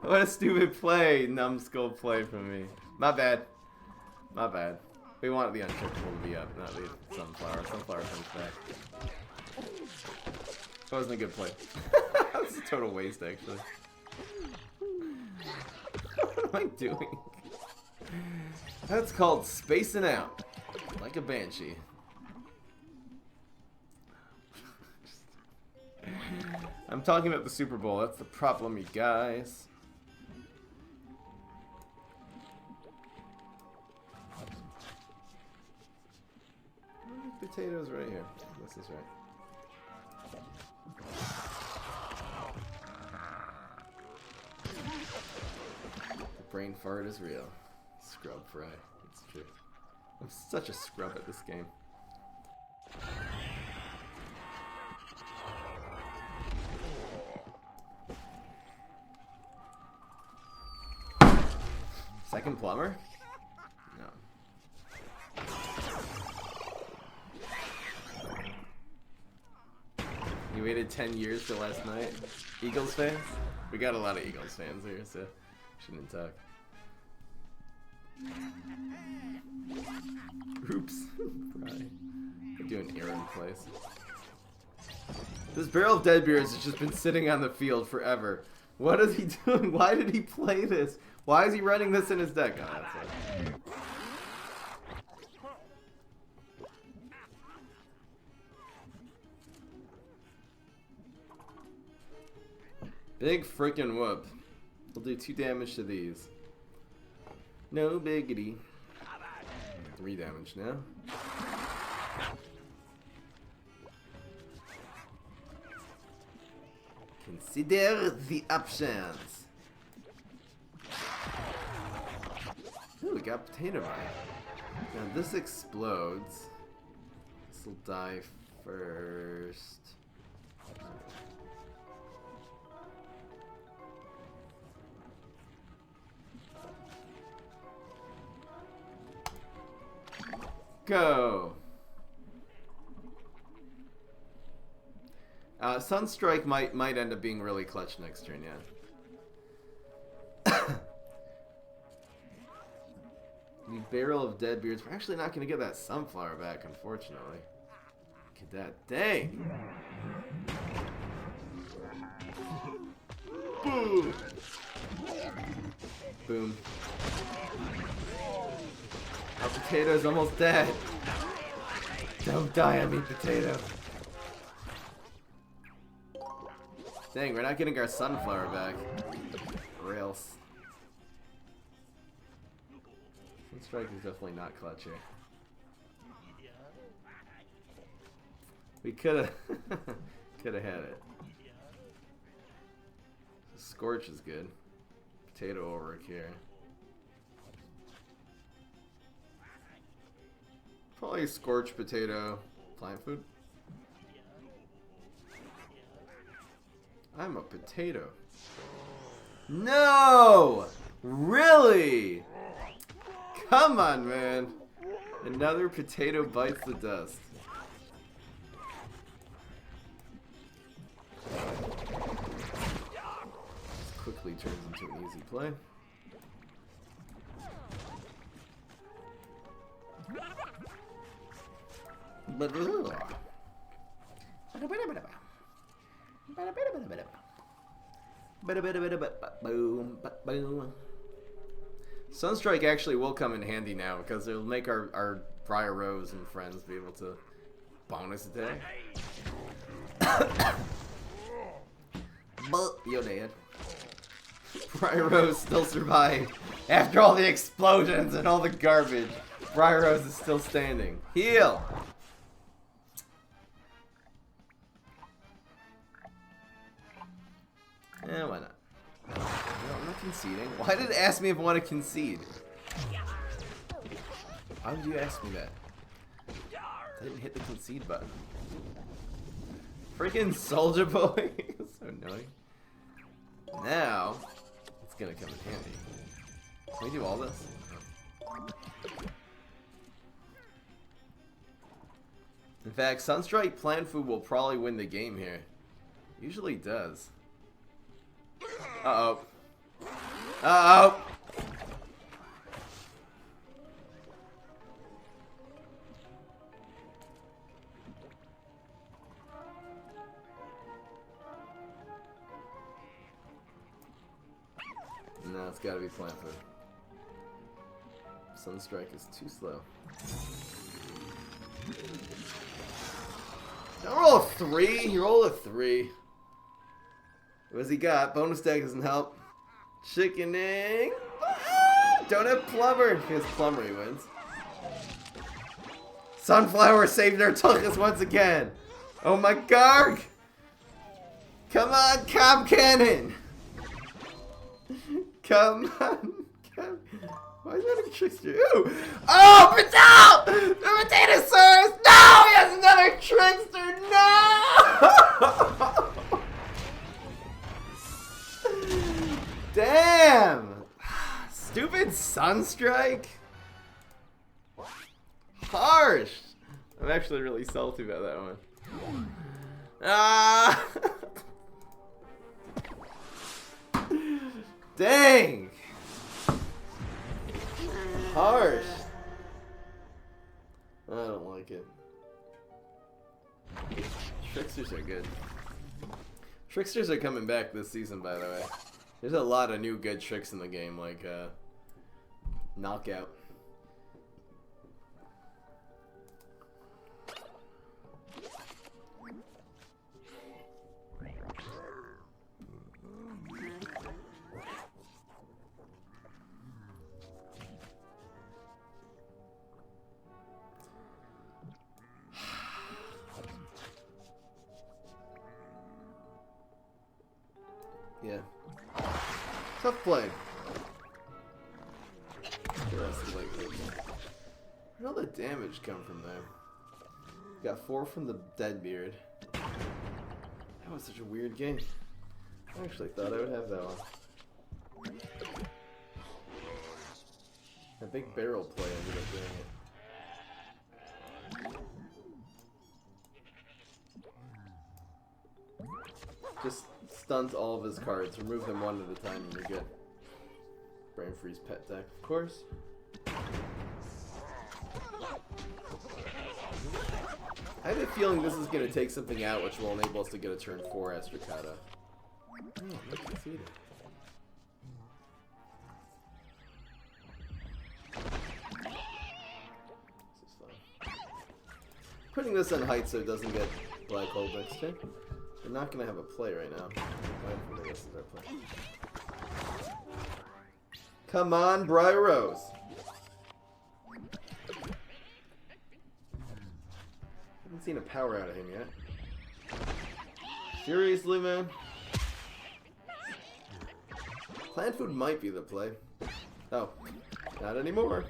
What a stupid play, numbskull play from me. My bad. My bad. We want the untrippable to be up, not the sunflower. Sunflower comes back. That wasn't a good play. That's a total waste, actually. What am I doing? That's called spacing out. Like a banshee. I'm talking about the Super Bowl. That's the problem, you guys. Potatoes right here. This is right. The brain fart is real. Scrub fry. It's true. I'm such a scrub at this game. Second plumber? No. You waited 10 years for last night? Eagles fans? We got a lot of Eagles fans here, so shouldn't talk. Oops. Right. We're doing errand plays. This barrel of dead beers has just been sitting on the field forever. What is he doing? Why did he play this? Why is he running this in his deck? Oh, that's it. Big frickin' whoop. We'll do 2 damage to these. No biggity. 3 damage now. Consider the options. Ooh, we got potato mine. Now this explodes. This will die first. Go! Sunstrike might end up being really clutch next turn, yeah. The barrel of dead beards. We're actually not going to get that sunflower back, unfortunately. Look at that. Dang! Boom! Boom. Our potato's almost dead. Don't die on me, potato. Dang, we're not getting our sunflower back. Or else. Strike is definitely not clutch here. We could have had it. Scorch is good. Potato over here. Probably scorch, potato, plant food. I'm a potato. No! Really? Come on, man. Another potato bites the dust. This quickly turns into an easy play. Sunstrike actually will come in handy now because it'll make our Briar Rose and friends be able to bonus attack. But you're dead. Briar Rose still survived after all the explosions and all the garbage. Briar Rose is still standing. Heal! Eh, why not? No, I'm not conceding. Why did it ask me if I want to concede? Why would you ask me that? I didn't hit the concede button. Freaking Soldier Boy! So annoying. Now, it's gonna come in handy. Can we do all this? In fact, Sunstrike Plant Food will probably win the game here. Usually does. Uh-oh. Uh-oh! No, it's gotta be Plant Food. Sunstrike is too slow. Don't roll a 3! You roll a 3. What's he got? Bonus deck doesn't help. Chickening. Don't have Plumber. Because Plumber he wins. Sunflower saved our Tuchus once again. Oh my god. Come on, Cob Cannon. Come on. Why is that a trickster? Ooh. Oh, Patel! The Apotatosaurus! No! He has another trickster! No! Damn! Stupid Sunstrike! Harsh! I'm actually really salty about that one. Ah! Dang! Harsh! I don't like it. Tricksters are good. Tricksters are coming back this season, by the way. There's a lot of new good tricks in the game, like Knockout. Yeah. Tough play. Where'd all the damage come from there? Got 4 from the Deadbeard. That was such a weird game. I actually thought I would have that one. That big barrel play ended up doing it. Just stunt all of his cards. Remove them one at a time and you're good. Brain Freeze pet deck, of course. I have a feeling this is going to take something out which will enable us to get a turn 4 Astracata. Oh, I can see it. This is fun. Putting this on height so it doesn't get Black Hole next turn. We're not going to have a play right now. This is our play. Come on, Briar Rose. Haven't seen a power out of him yet. Seriously, man? Plant Food might be the play. Oh, not anymore.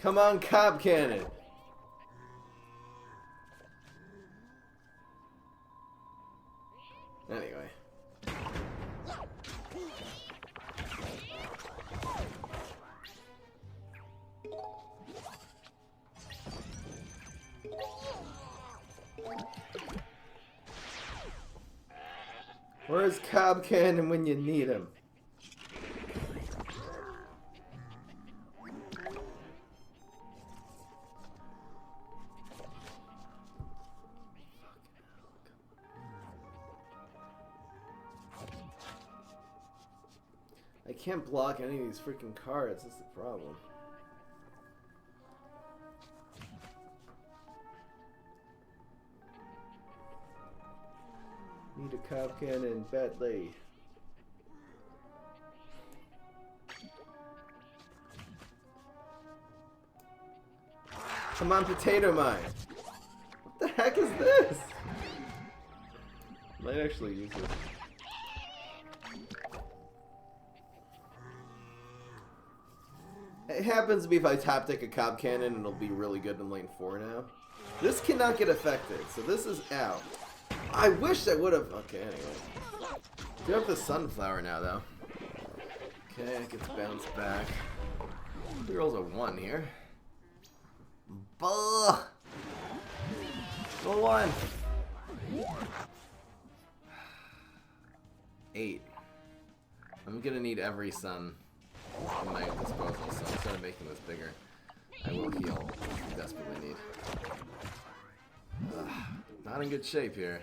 Come on, Cob Cannon. Anyway. Where's Cob Cannon when you need him? I can't block any of these freaking cards, that's the problem. Need a Cob Cannon badly. Come on, Potato Mine! What the heck is this? Might actually use this. It happens to be if I top deck a Cob Cannon, it'll be really good in lane 4 now. This cannot get affected, so this is out. I wish I would have. Okay, anyway. Do have the Sunflower now, though. Okay, it gets bounced back. He rolls a 1 here. Buh! Roll 1. 8. I'm gonna need every sun at my disposal, so instead of making this bigger, I will heal, which we desperately need. Not in good shape here.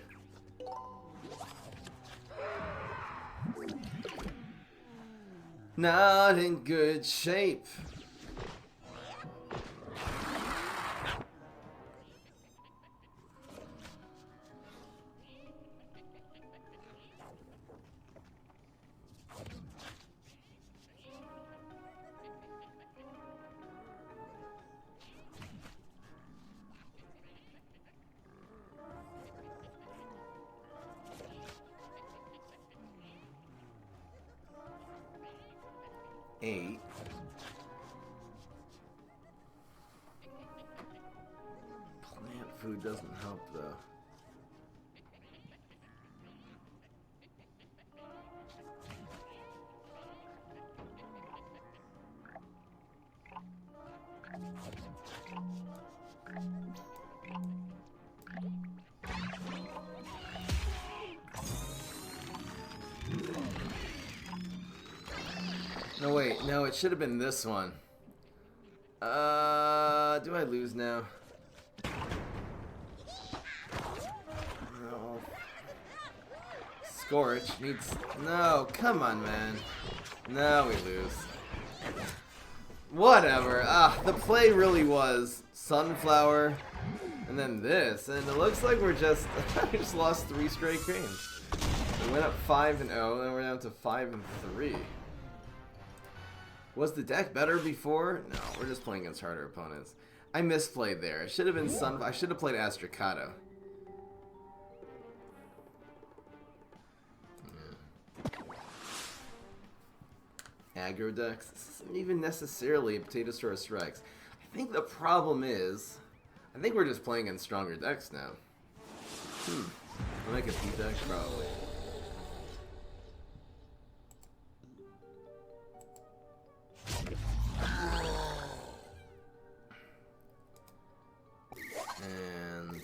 Not in good shape. Eight. Plant food doesn't help though. No, wait, no, it should have been this one. Do I lose now? No. Scorch needs... No, come on, man. No, we lose. Whatever. The play really was Sunflower, and then this, and it looks like we're just... we just lost 3 straight games. We went up 5-0, then we're down to 5-3. Was the deck better before? No, we're just playing against harder opponents. I misplayed there. It should have been I should have played Astrocado. Yeah. Aggro decks. This isn't even necessarily a Apotatosaurus Rex. I think the problem is, I think we're just playing in stronger decks now. I'll make a P deck probably. And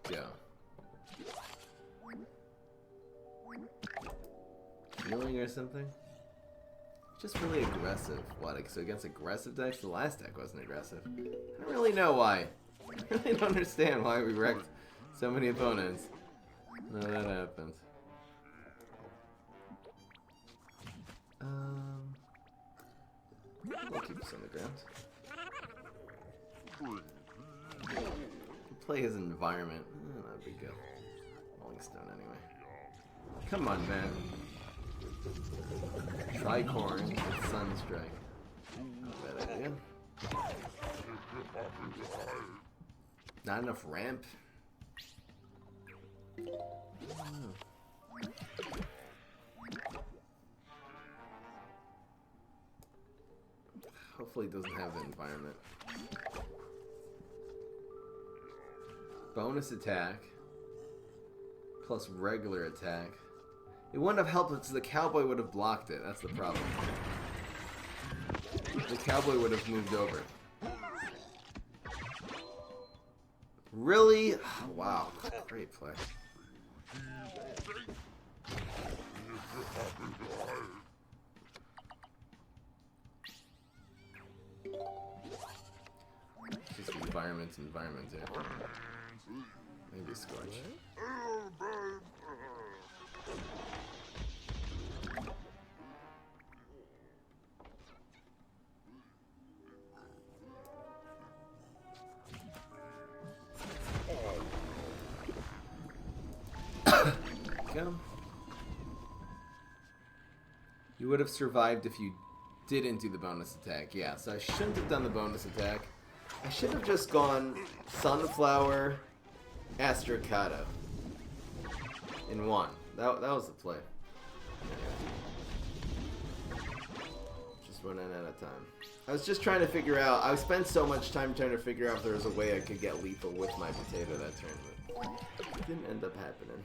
go. Healing or something? Just really aggressive. What? So against aggressive decks? The last deck wasn't aggressive. I don't really know why. I really don't understand why we wrecked so many opponents. No, that happened. We'll keep this on the ground. We'll play his environment. Not a big deal. Rolling Stone anyway. Come on, man. Tricorn with Sunstrike. Not a bad idea. Not enough ramp. Hopefully it doesn't have the environment. Bonus attack. Plus regular attack. It wouldn't have helped if the cowboy would have blocked it. That's the problem. The cowboy would have moved over. Really? Wow. Great play. Just environment here. Maybe Scorch. Go. You would have survived if you didn't do the bonus attack. Yeah, so I shouldn't have done the bonus attack. I should have just gone Sunflower, Astrocado in one. That was the play. Just running out of time. I was just trying to figure out. I spent so much time trying to figure out if there was a way I could get lethal with my potato that turn, but it didn't end up happening.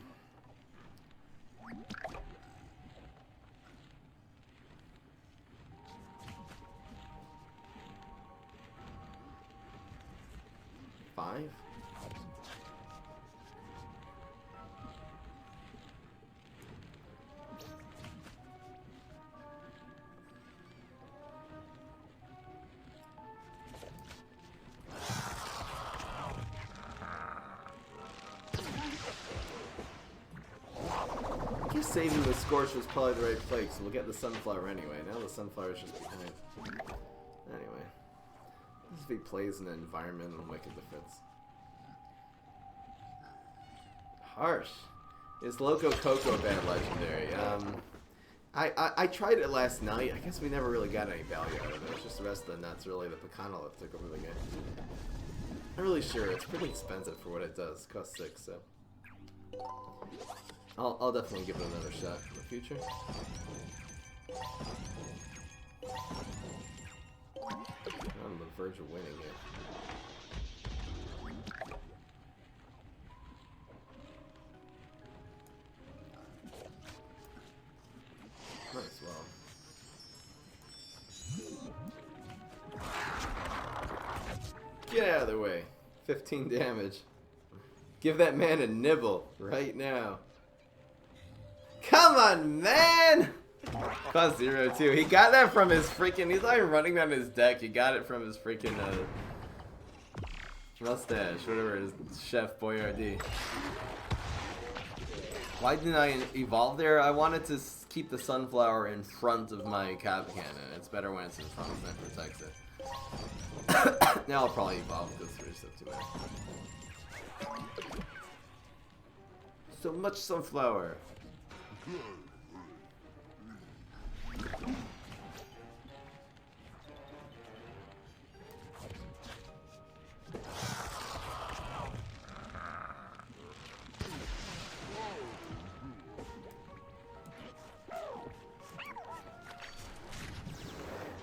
Five? I guess saving the Scorch was probably the right play, so we'll get the Sunflower anyway. Now the Sunflower is just behind. Anyway. If he plays in an environment, it'll make a difference. Harsh. Is Loco Coco a bad legendary? I tried it last night. I guess we never really got any value out of it. It's just the rest of the nuts, really. The Picano that took over the game. Not really sure. It's pretty expensive for what it does. It costs 6, so I'll definitely give it another shot in the future. I'm on the verge of winning it. Might as well. Get out of the way. 15 damage. Give that man a nibble right now. Come on, man! Cost 0 too. He got that from his freaking. He's not even running down his deck. He got it from his freaking mustache, whatever it is, Chef Boyardee. Why didn't I evolve there? I wanted to keep the Sunflower in front of my Cap Cannon. It's better when it's in front of it, protects it. Now I'll probably evolve because there's stuff too much. So much Sunflower.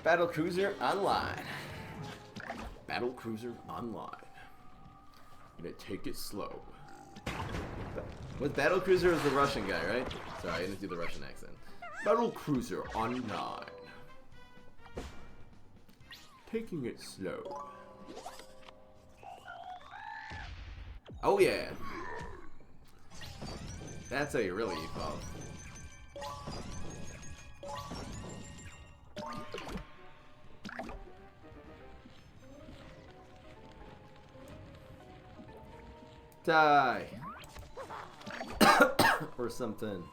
Battle Cruiser Online. Battle Cruiser Online. I'm gonna take it slow. What Battle Cruiser is the Russian guy, right? Sorry, I didn't do the Russian accent. Battle Cruiser Online. Taking it slow. Oh yeah. That's how you really evolve. Die. Or something.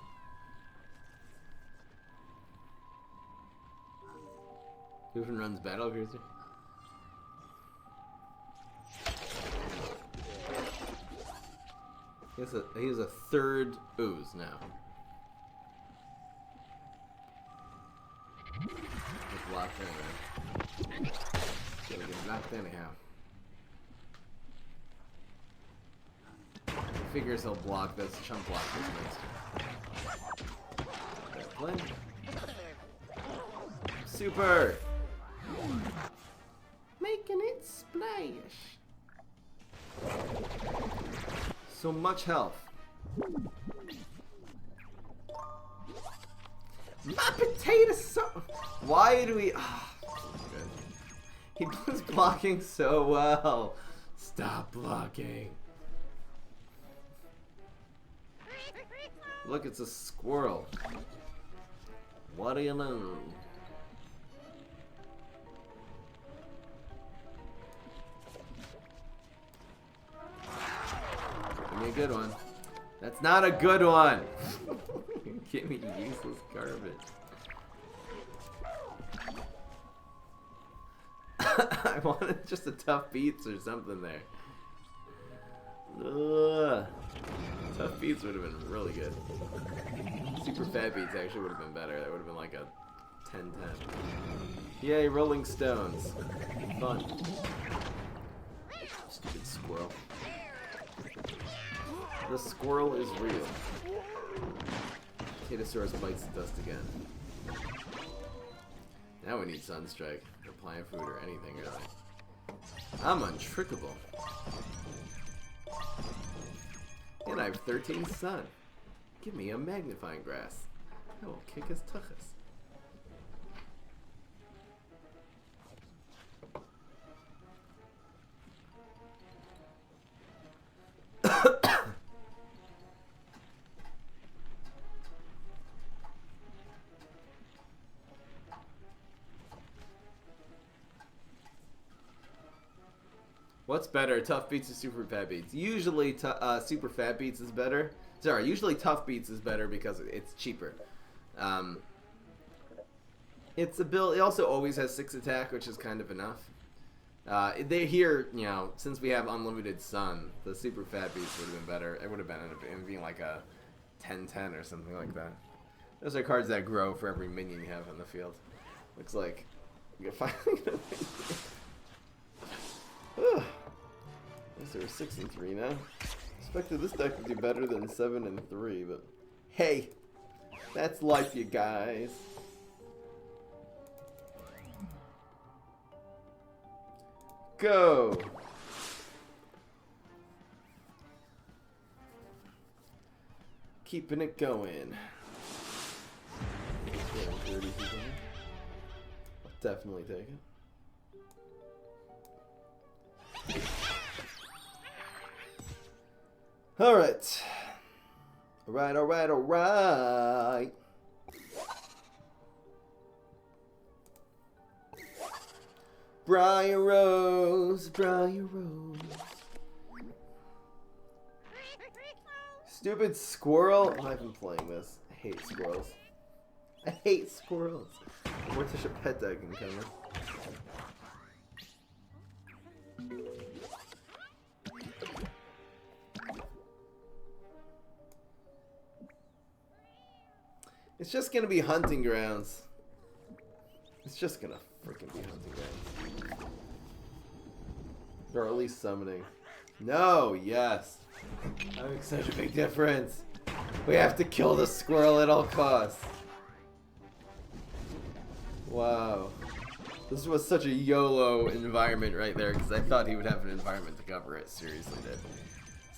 Who even runs Battle Cruiser? He has a third ooze now. He's blocked anyway. Gonna get knocked anyhow. Figures he'll block this chump block this next. Play. Super! Making it splash. So much health. My Apotatosaurus. Why do we? Oh, good. He was blocking so well. Stop blocking. Look, it's a squirrel. What do you know? Give me a good one. That's not a good one. Give me useless garbage. I wanted just a tough beats or something there. Ugh. Tough beats would have been really good. Super fat beats actually would have been better. That would have been like a 10-10. Yay, Rolling Stones. Fun. Stupid squirrel. The squirrel is real. Apotatosaurus bites the dust again. Now we need Sunstrike, or plant food, or anything really. I'm untrickable. And I have 13 sun. Give me a magnifying grass. I will kick his tuchus. What's better, tough beats or super fat beats? Usually super fat beats is better. Sorry, usually tough beats is better because it's cheaper. It's a build. It also always has 6 attack, which is kind of enough. They here, you know, since we have unlimited sun, the super fat beats would have been better. It would have been being like a 10-10 or something like that. Those are cards that grow for every minion you have on the field. Looks like you're finally gonna win. Guess they were 6-3 now. Expected this deck to do better than 7-3, but hey, that's life, you guys. Go. Keeping it going. Yeah, 30 people. I'll definitely take it. Alright. Alright. Briar Rose. Stupid squirrel. I'm not even playing this. I hate squirrels. Morticia pet deck incoming. It's just gonna be hunting grounds. It's just gonna freaking be hunting grounds. Or at least summoning. No, yes. That makes such a big difference. We have to kill the squirrel at all costs. Wow. This was such a YOLO environment right there because I thought he would have an environment to cover it. Seriously did.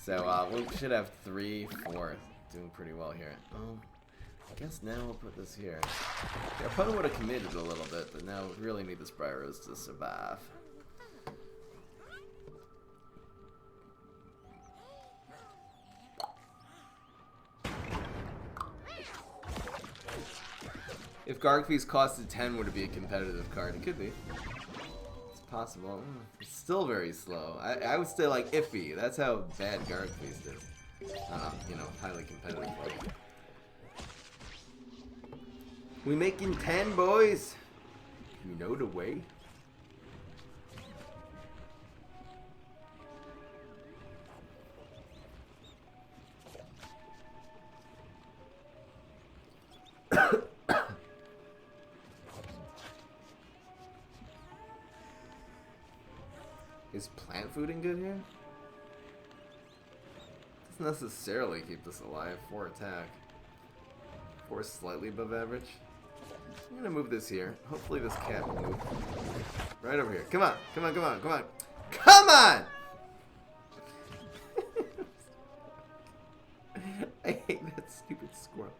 So we should have 3, 4. Doing pretty well here. Oh. I guess now we'll put this here. Yeah, I probably would have committed a little bit, but now we really need the Spyros to survive. If Gargfeast costed 10, would it be a competitive card? It could be. It's possible. It's still very slow. I would say like iffy. That's how bad Gargfeast is. You know, highly competitive. We making 10, boys. You know the way. Is plant fooding good here? Doesn't necessarily keep this alive. 4 attack. 4 slightly above average. I'm gonna move this here. Hopefully this cat will move. Right over here. Come on. Come on, come on, come on. Come on! I hate that stupid squirrel.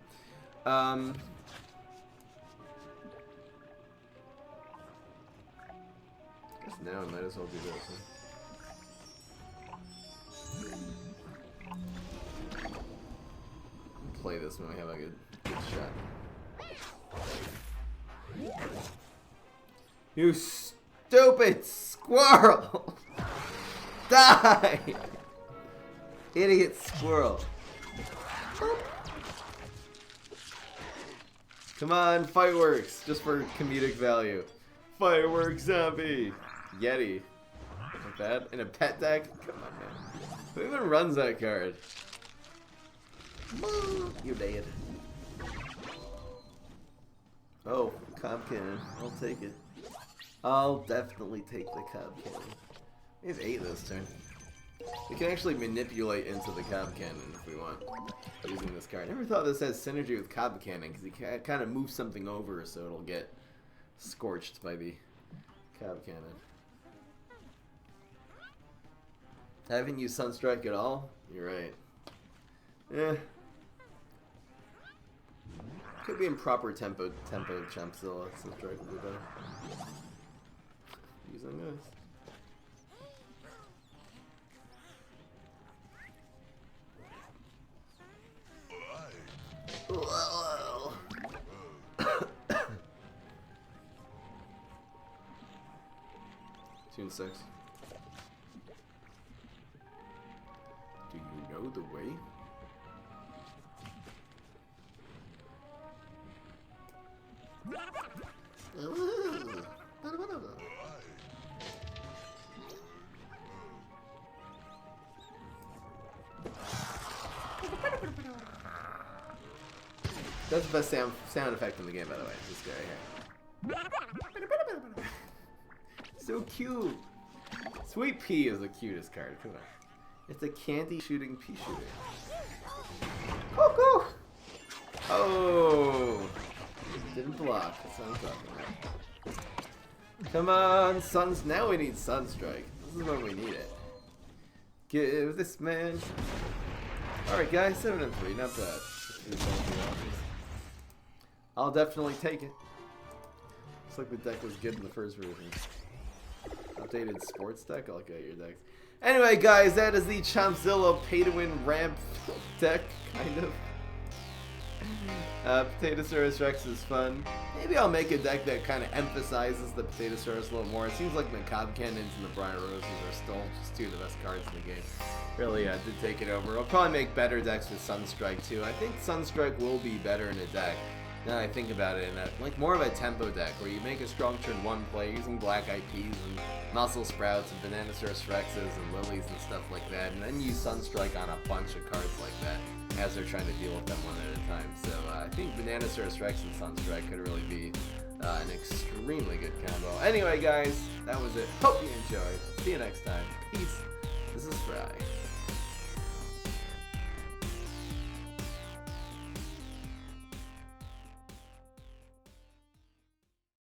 I guess now I might as well do this. Huh? Play this when we have a good shot. You stupid squirrel! Die! Idiot squirrel. Come on, fireworks, just for comedic value. Fireworks zombie! Yeti. Like that? In a pet deck? Come on, man. Who even runs that card? You're dead. Oh, Cob Cannon. I'll take it. I'll definitely take the Cob Cannon. He's 8 this turn. We can actually manipulate into the Cob Cannon if we want, using this card. I never thought this has synergy with Cob Cannon, because he kind of moves something over so it'll get scorched by the Cob Cannon. I haven't used Sunstrike at all? You're right. Eh. Could be in proper tempo Chompzilla. Sunstrike would be better. Using this. Whoa. 2 and 6. Do you know the way? That's the best sound effect in the game, by the way. This guy right here. So cute. Sweet Pea is the cutest card. Come on. It's a candy shooting pea shooter. Cuckoo! Oh! Didn't block. That's what I'm talking about. Come on, Suns. Now we need Sunstrike. This is when we need it. Give this man. Alright, guys. 7 and 3. Not bad. I'll definitely take it. Looks like the deck was good in the first version. Updated sports deck? I'll look at your decks. Anyway, guys, that is the Chompzilla pay-to-win ramp deck, kind of. Apotatosaurus Rex is fun. Maybe I'll make a deck that kind of emphasizes the Apotatosaurus a little more. It seems like the Cob Cannons and the Briar Roses are still just 2 of the best cards in the game. Really did take it over. I'll probably make better decks with Sunstrike too. I think Sunstrike will be better in a deck. Now I think about it, in that, like more of a tempo deck where you make a strong turn 1 play using Black Eyed Peas and Muscle Sprouts and Bananasaurus Rexes and Lilies and stuff like that, and then use Sunstrike on a bunch of cards like that as they're trying to deal with them one at a time. So I think Bananasaurus Rex and Sunstrike could really be an extremely good combo. Anyway, guys, that was it. Hope you enjoyed. See you next time. Peace. This is Fry.